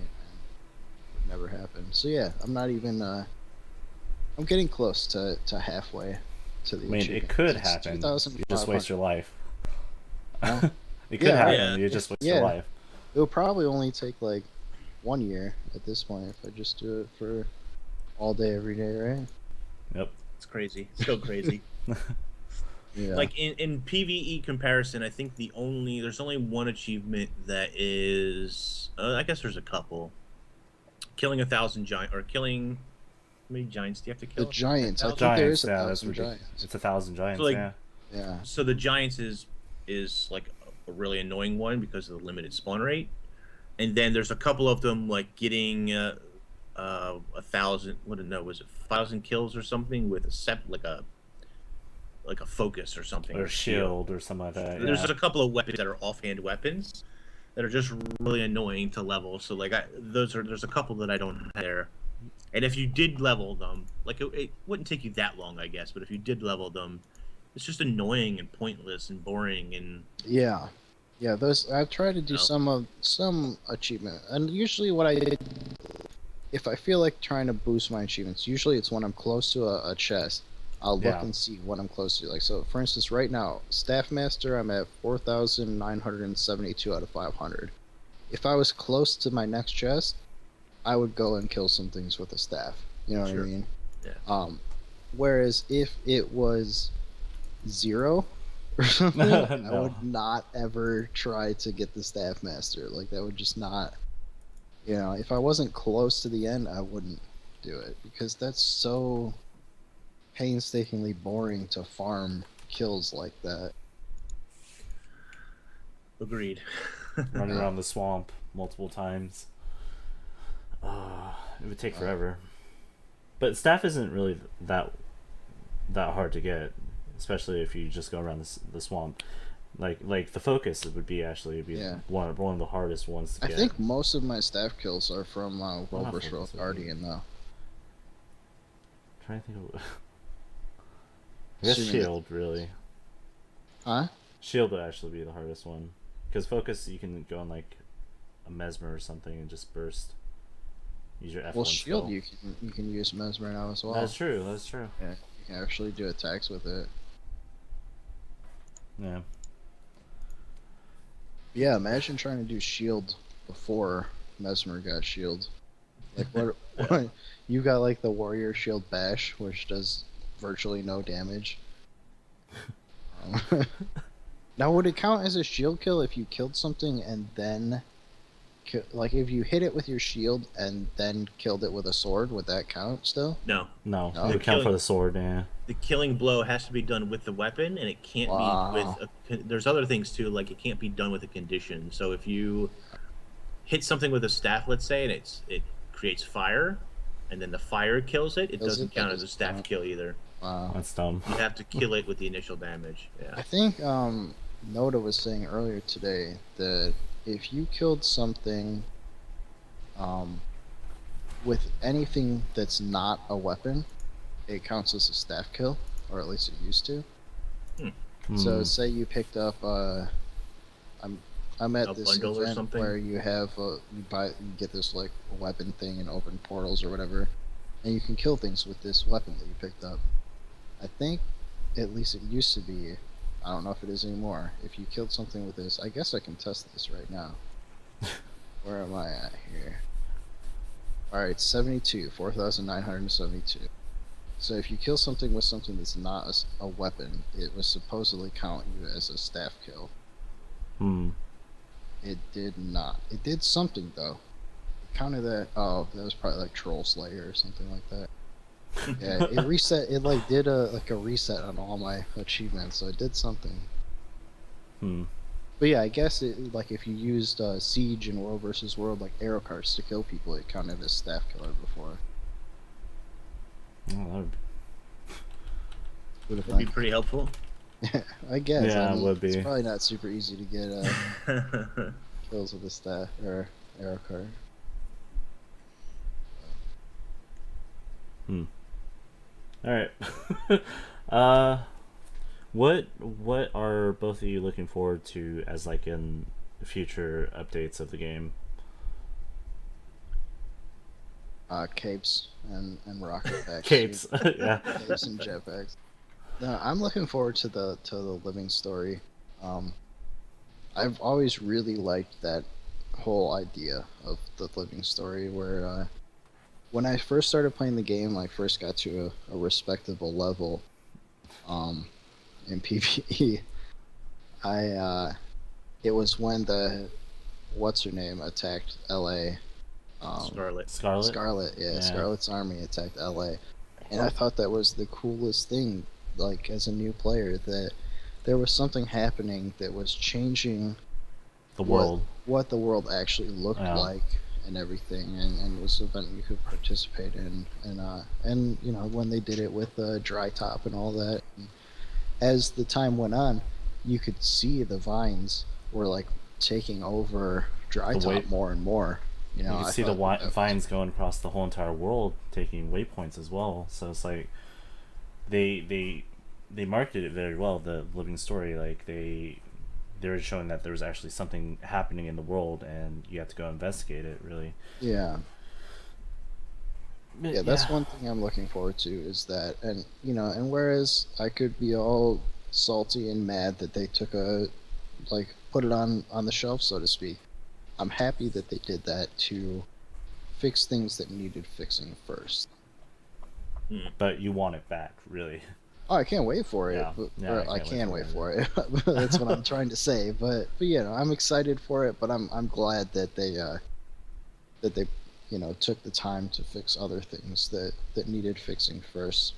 never happen. So yeah, I'm not even. I'm getting close to halfway to the I mean, achievement. it could It's happen. You 2,500. just waste your life. Huh? It could Yeah, right. happen. You just waste your Yeah. life. It'll probably only take like 1 year at this point if I just do it for all day, every day, right? Yep. It's crazy. Still crazy. Yeah. Like in PVE comparison, I think there's only one achievement that is. I guess there's a couple. Killing 1,000 giant or killing. How many giants do you have to The kill? giants. I 10,000? think there Giants, is a yeah, that's 1,000 ridiculous. giants. It's 1,000 giants, So, like, yeah. Yeah. So the giants is like a really annoying one because of the limited spawn rate, and then there's a couple of them like getting 1,000. What no was it 1,000 kills or something with like a focus or something Or shield or something like that. There's Yeah. a couple of weapons that are offhand weapons that are just really annoying to level. So like there's a couple that I don't have there. And if you did level them, like it wouldn't take you that long, I guess. But if you did level them, it's just annoying and pointless and boring. And Yeah. Yeah, those I try to do No. some achievement. And usually what I did, if I feel like trying to boost my achievements, usually it's when I'm close to a chest. I'll look Yeah. and see what I'm close to. Like, so for instance, right now, Staff Master, I'm at 4,972 out of 500. If I was close to my next chest, I would go and kill some things with a staff. You know what Sure. I mean? Yeah. Whereas if it was 0 or something, I No. would not ever try to get the Staff Master. Like, that would just not. If I wasn't close to the end, I wouldn't do it because that's so painstakingly boring to farm kills like that. Agreed. Running around the swamp multiple times. It would take forever. But staff isn't really that hard to get, especially if you just go around the swamp. Like the focus would be Yeah. one of the hardest ones to I get. think most of my staff kills are from World not vs. World focus, Guardian, though. I'm trying to think of. I guess Assuming shield really. Huh? Shield would actually be the hardest one, because focus you can go on like a mesmer or something and just burst. Use your F1 Well, shield skill. you can use Mesmer now as well. That's true. That's true. Yeah, you can actually do attacks with it. Yeah. Yeah, imagine trying to do shield before Mesmer got shield. Like what you got like the warrior shield bash, which does virtually no damage. Now, would it count as a shield kill if you killed something and then, like, if you hit it with your shield and then killed it with a sword? Would that count still? No. No, No. it would count for the sword. Yeah. The killing blow has to be done with the weapon, and it can't Wow. be with. There's other things too, like it can't be done with a condition. So if you hit something with a staff, let's say, and it creates fire, and then the fire kills it, it Does doesn't it? count That as a doesn't staff count. kill either. Wow. That's dumb. You have to kill it with the initial damage. I Yeah. think Noda was saying earlier today that if you killed something with anything that's not a weapon, it counts as a staff kill, or at least it used to. So say you picked up I'm at A this bundle or event something? where you have you get this like weapon thing and open portals or whatever, and you can kill things with this weapon that you picked up. I think at least it used to be. I don't know if it is anymore. If you killed something with this, I guess I can test this right now. Where am I at here? Alright, 72, 4,972. So if you kill something with something that's not a weapon, it was supposedly count you as a staff kill. It did not. It did something though. It counted that. Oh, that was probably like Troll Slayer or something like that. Yeah, it reset. It like did a reset on all my achievements, so it did something. But yeah, I guess it like if you used Siege in World vs. World like arrow carts to kill people, it counted as staff killer before. Oh, Would have That'd be pretty helpful. I guess. Yeah, I it mean, would be. It's probably not super easy to get kills with a staff or arrow cart. All right. What are both of you looking forward to as like in future updates of the game? Capes and rocket packs. Capes. Yeah. Capes and jetpacks. No, I'm looking forward to the living story. Um, I've always really liked that whole idea of the living story where when I first started playing the game, I first got to a respectable level um, in PvE. It was when the what's her name attacked LA. Scarlet. Scarlet, yeah, Scarlet's army attacked LA, and I thought that was the coolest thing. Like as a new player, that there was something happening that was changing The world. what the world actually looked like and everything, and was an event you could participate in, and you know when they did it with dry top and all that. And as the time went on, you could see the vines were like taking over dry The top wait- more and more. You know, You can I see the thought that was- vines going across the whole entire world, taking waypoints as well. So it's like they marketed it very well. The living story, like they were showing that there was actually something happening in the world, and you have to go investigate it. Really. Yeah. But Yeah, that's one thing I'm looking forward to is that, and you know, and whereas I could be all salty and mad that they took put it on the shelf, so to speak, I'm happy that they did that to fix things that needed fixing first. But you want it back, really. Oh, I can't wait for it. Yeah. But, Yeah, or I can wait for it. That's what I'm trying to say. But you know, I'm excited for it. But I'm glad that they you know took the time to fix other things that needed fixing first.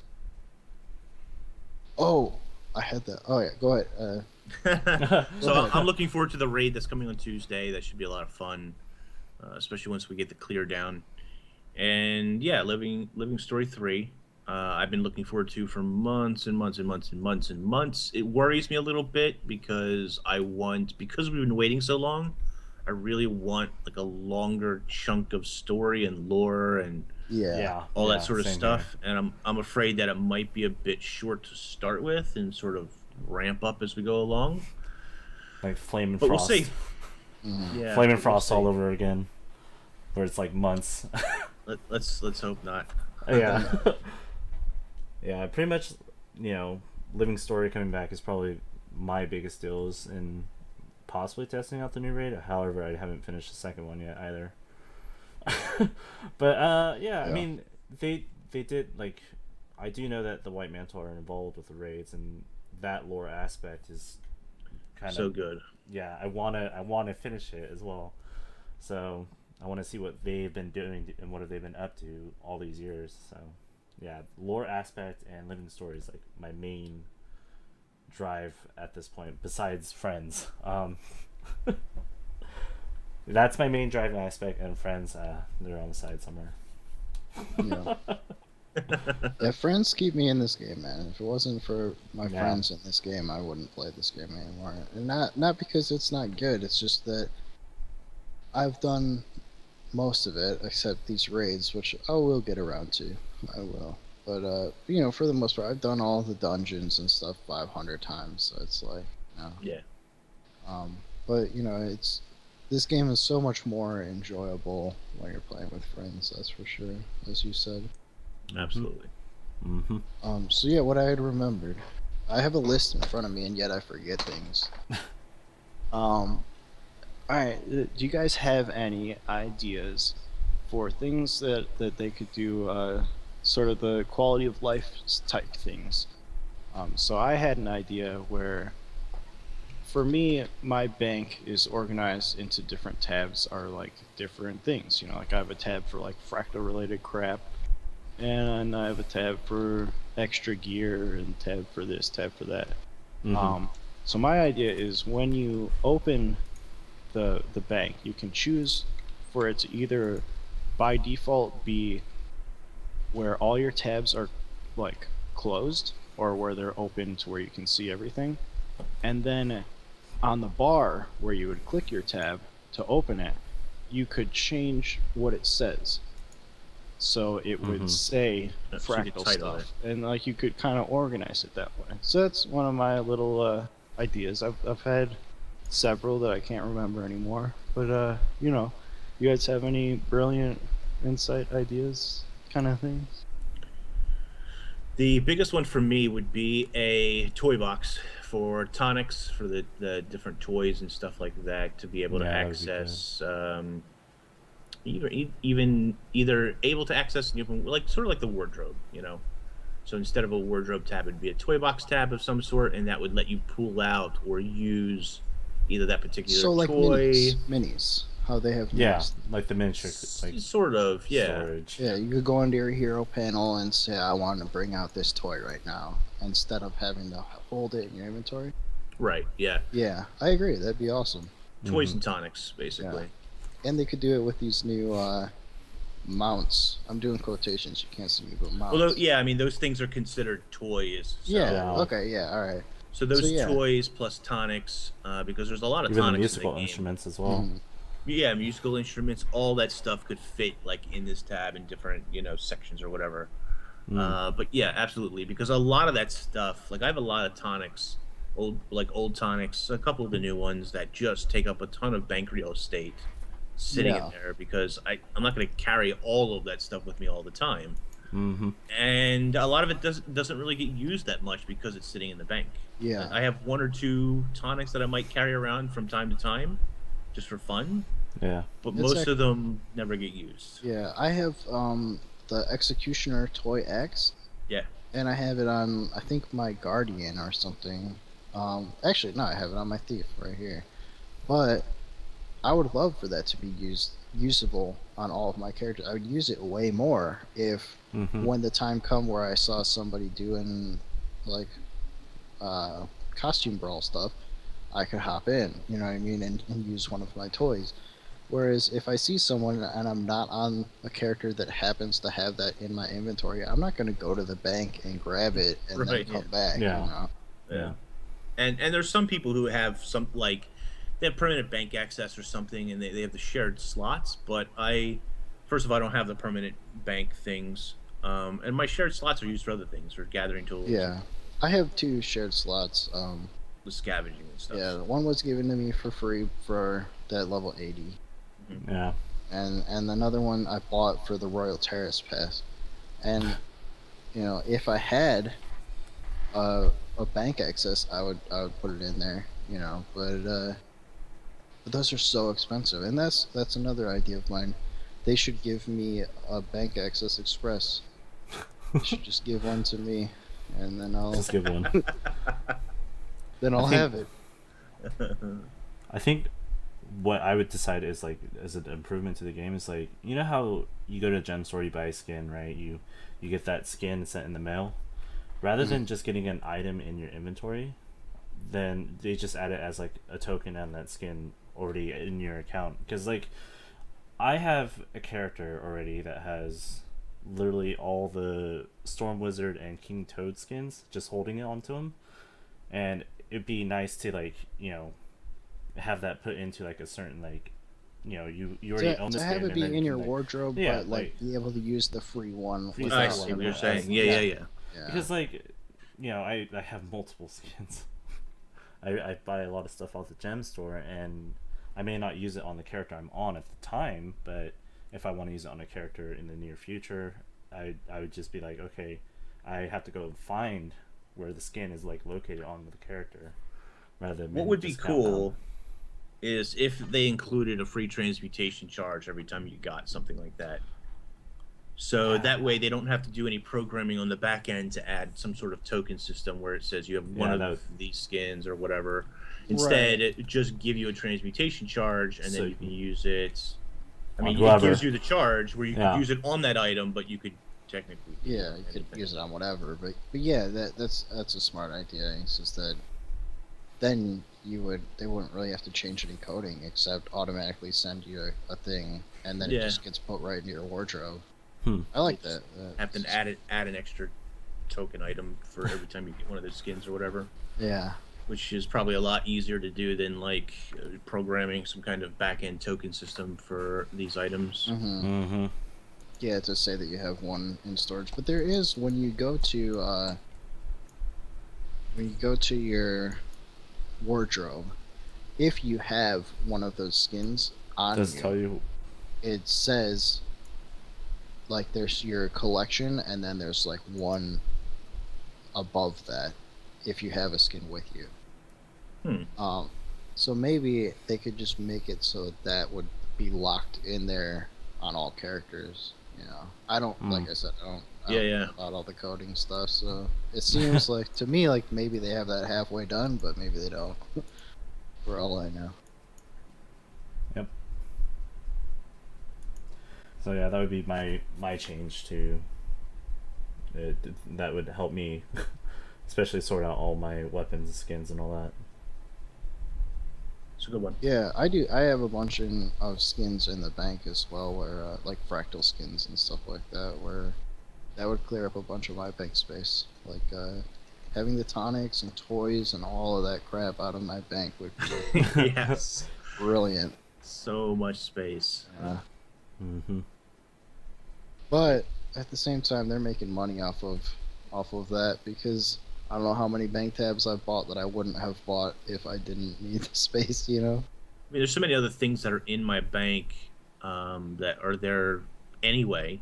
Oh, I had that. Oh yeah, go ahead. So Go ahead. I'm looking forward to the raid that's coming on Tuesday. That should be a lot of fun, especially once we get the clear down. And yeah, Living Story 3. I've been looking forward to for months and months and months and months and months. It worries me a little bit because because we've been waiting so long, I really want like a longer chunk of story and lore and Yeah. all that sort of same stuff. And I'm afraid that it might be a bit short to start with and sort of ramp up as we go along. Like Flame and But Frost. we'll see. Mhm. Yeah, Flame and we'll Frost see. all over again, where it's like months. Let's hope not. Yeah. Yeah, pretty much, Living Story coming back is probably my biggest deals in possibly testing out the new raid. However, I haven't finished the second one yet either. But yeah, I mean, they did, like, I do know that the White Mantle are involved with the raids, and that lore aspect is kind So of good. Yeah, I wanna finish it as well. So I want to see what they've been doing and what have they been up to all these years. So yeah, lore aspect and living story is like my main drive at this point. Besides friends, that's my main drive aspect, and friends, they're on the side somewhere. Yeah. Yeah, friends keep me in this game, man. If it wasn't for my friends in this game, I wouldn't play this game anymore. And not because it's not good. It's just that I've done most of it except these raids, which I will get around to. I will. But for the most part, I've done all the dungeons and stuff 500 times. So it's like, Yeah. But this game is so much more enjoyable when you're playing with friends. That's for sure, as you said. Absolutely. Mm-hmm. So yeah, what I had remembered, I have a list in front of me, and yet I forget things. All right, do you guys have any ideas for things that they could do, sort of the quality of life type things? So I had an idea where, for me, my bank is organized into different tabs, are like different things. Like I have a tab for like fractal related crap, and I have a tab for extra gear, and tab for this, tab for that. Mm-hmm. So my idea is when you open the bank, you can choose for it to either by default be where all your tabs are like closed, or where they're open to where you can see everything. And then on the bar where you would click your tab to open it, you could change what it says. So it would say So you could fractal title stuff, and like you could kind of organize it that way. So that's one of my little ideas. I've had several that I can't remember anymore. But you guys have any brilliant insight ideas kind of things? The biggest one for me would be a toy box for tonics, for the different toys and stuff like that, to be able to Yeah, that would be good. access, either able to access, like sort of like the wardrobe, you know. So instead of a wardrobe tab, it'd be a toy box tab of some sort, and that would let you pull out or use either that particular So like toy. minis, how they have Yeah, minis. like the miniature like Sort of, yeah. storage. Yeah, you could go into your hero panel and say, I want to bring out this toy right now, instead of having to hold it in your inventory. Right, yeah. Yeah, I agree. That'd be awesome. Toys Mhm. and tonics, basically. And they could do it with these new mounts. I'm doing quotations. You can't see me, but mounts. Although, yeah, I mean, those things are considered toys. So, Yeah. Yeah. Okay. Yeah. All right. So those So, yeah. toys plus tonics, because there's a lot of Even the tonics musical in the game. instruments as well. Mhm. Yeah, musical instruments, all that stuff could fit like in this tab in different, sections or whatever. But yeah, absolutely, because a lot of that stuff, like I have a lot of tonics, old tonics, a couple of the new ones that just take up a ton of bank real estate sitting in Yeah. there because I'm not going to carry all of that stuff with me all the time. Mm-hmm. And a lot of it doesn't really get used that much because it's sitting in the bank. Yeah. I have one or two tonics that I might carry around from time to time, just for fun. Yeah. But It's most of them never get used. Yeah. I have the Executioner Toy X, Yeah. and I have it on, I think, my Guardian or something. Actually, no, I have it on my Thief right here. But I would love for that to be usable on all of my characters. I would use it way more if, Mm-hmm. when the time come where I saw somebody doing like costume brawl stuff, I could hop in, you know what I mean, and use one of my toys. Whereas if I see someone and I'm not on a character that happens to have that in my inventory, I'm not going to go to the bank and grab it and then Right, come yeah. back. Yeah. You know? Yeah. And there's some people who have some like they have permanent bank access or something, and they have the shared slots. But first of all, I don't have the permanent bank things, and my shared slots are used for other things, for gathering tools, Yeah. I have 2 shared slots. with scavenging and stuff. Yeah, one was given to me for free for that level 80. Yeah. And another one I bought for the Royal Terrace Pass. And if I had a bank access, I would put it in there, but those are so expensive. And that's another idea of mine. They should give me a bank access express. They should just give one to me, and then I'll Just give one. have it. I think what I would decide is like as an improvement to the game is like how you go to a gem store, you buy a skin, right? You get that skin sent in the mail. Rather than just getting an item in your inventory, then they just add it as like a token and that skin already in your account. Because like I have a character already that has literally all the Storm Wizard and King Toad skins, just holding it onto him, and it'd be nice to like have that put into like a certain like you already own To the have skin it and be then in you your can, like, wardrobe, yeah, but like- be able to use the free one. Free without I that see one what you're as- saying. yeah. Yeah. Yeah. because like I have multiple skins. I buy a lot of stuff off the gem store, and I may not use it on the character I'm on at the time, but if I want to use it on a character in the near future, I would just be like, okay, I have to go find where the skin is like located on the character, rather than What would be just count down. cool is if they included a free transmutation charge every time you got something like that. So that way they don't have to do any programming on the back end to add some sort of token system where it says you have one Yeah, of that- these skins or whatever. Instead, Right. it just give you a transmutation charge, and So then you can use it. I on mean, it whoever. gives you the charge where you Yeah. could use it on that item, but you could technically use it Yeah, on you could anything. use it on whatever, but yeah, that's a smart idea. It's just that then they wouldn't really have to change any coding except automatically send you a thing, and then it Yeah. just gets put right into your wardrobe. Hmm. I like that. Have to add an extra token item for every time you get one of those skins or whatever, Yeah, which is probably a lot easier to do than like programming some kind of back end token system for these items. Mm-hmm. yeah, to say that you have one in storage, but there is when you go to your wardrobe, if you have one of those skins on Does you, tell you. it says like there's your collection, and then there's like one above that if you have a skin with you. So maybe they could just make it so that would be locked in there on all characters. You know, I don't like I said, I don't know about all the coding stuff. So it seems like to me like maybe they have that halfway done, but maybe they don't. For all I know. Yep. So yeah, that would be my change to. That would help me, especially sort out all my weapons, skins, and all that. It's a good one. Yeah, I do. I have a bunch of skins in the bank as well, where like fractal skins and stuff like that, where that would clear up a bunch of my bank space. Like having the tonics and toys and all of that crap out of my bank would be Yes. brilliant. So much space. But at the same time, they're making money off of that because I don't know how many bank tabs I've bought that I wouldn't have bought if I didn't need the space, you know? I mean, there's so many other things that are in my bank that are there anyway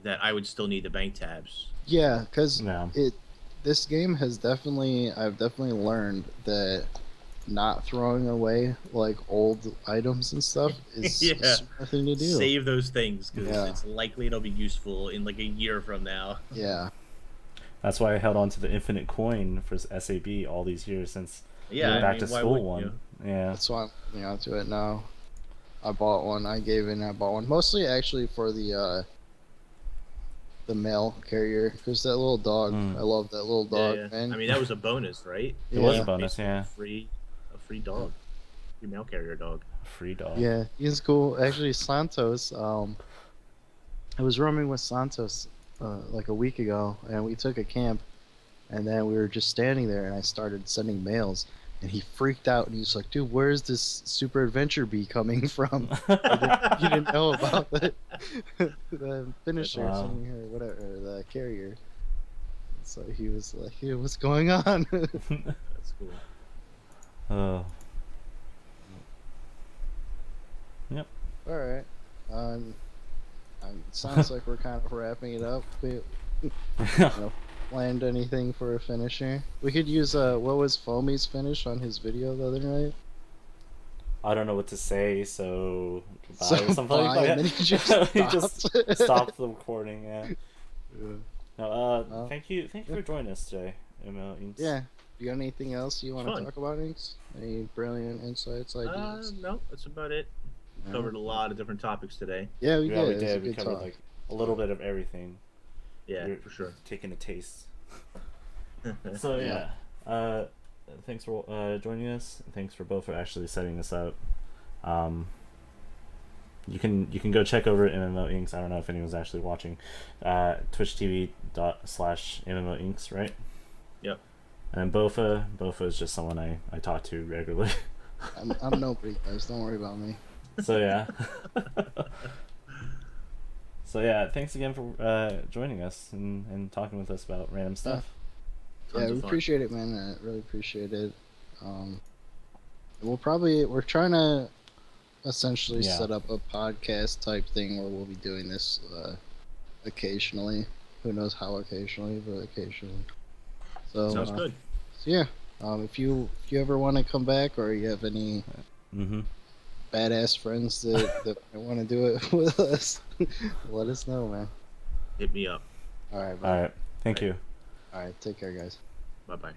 that I would still need the bank tabs. Yeah, because Yeah. this game has I've definitely learned that not throwing away like old items and stuff is Yeah. a smart thing to do. Save those things because Yeah. it's likely it'll be useful in like a year from now. Yeah. That's why I held on to the infinite coin for SAB all these years since Yeah, the I back mean, to why school wouldn't one. you? Yeah. That's why I'm to it now. I bought one. I bought one mostly actually for the mail carrier because that little dog. I love that little dog, Yeah. man. I mean, that was a bonus, right? It was Yeah. a bonus, Basically yeah. A free dog. Free mail carrier dog. Free dog. Yeah, he's cool. Actually, Santos. I was roaming with Santos like a week ago, and we took a camp, and then we were just standing there, and I started sending mails, and he freaked out, and he's like, "Dude, where's this super adventure bee coming from? You didn't know about the finisher Wow. or something or whatever, or the carrier." So he was like, "Hey, what's going on?" That's cool. Yep. All right. Sounds like we're kind of wrapping it up. We planned anything for a finisher? We could use what was Foamy's finish on his video the other night? I don't know what to say, so goodbye So or something bye, like that. and then he just He just stopped. stopped the recording. Yeah. Yeah. No. Thank you for joining us today, MMOinks. Yeah. You got anything else you want to Fun. talk about, Inks? Any brilliant insights, ideas? No, that's about it. No? Covered a lot of different topics today. Yeah, we Yeah, did. we It was a did. We good covered talk. like a little bit of everything. Yeah, You're for sure. Taking a taste. So yeah, thanks for joining us. Thanks for both for actually setting this up. You can go check over MMOinks. I don't know if anyone's actually watching. twitch.tv/MMOinks, right? Yep. And then Bofa is just someone I talk to regularly. I'm nobody, guys. Don't worry about me. So yeah. So yeah, thanks again for joining us and talking with us about random stuff. Tons Yeah, of we fun. appreciate it, man. I really appreciate it. We're trying to essentially Yeah. set up a podcast type thing where we'll be doing this occasionally. Who knows how occasionally, but occasionally. So Sounds good. So yeah, if you ever want to come back or you have any Mm-hmm. badass friends that want to do it with us, let us know, man. Hit me up. All right, All right. Thank you. All right, take care, guys. Bye bye.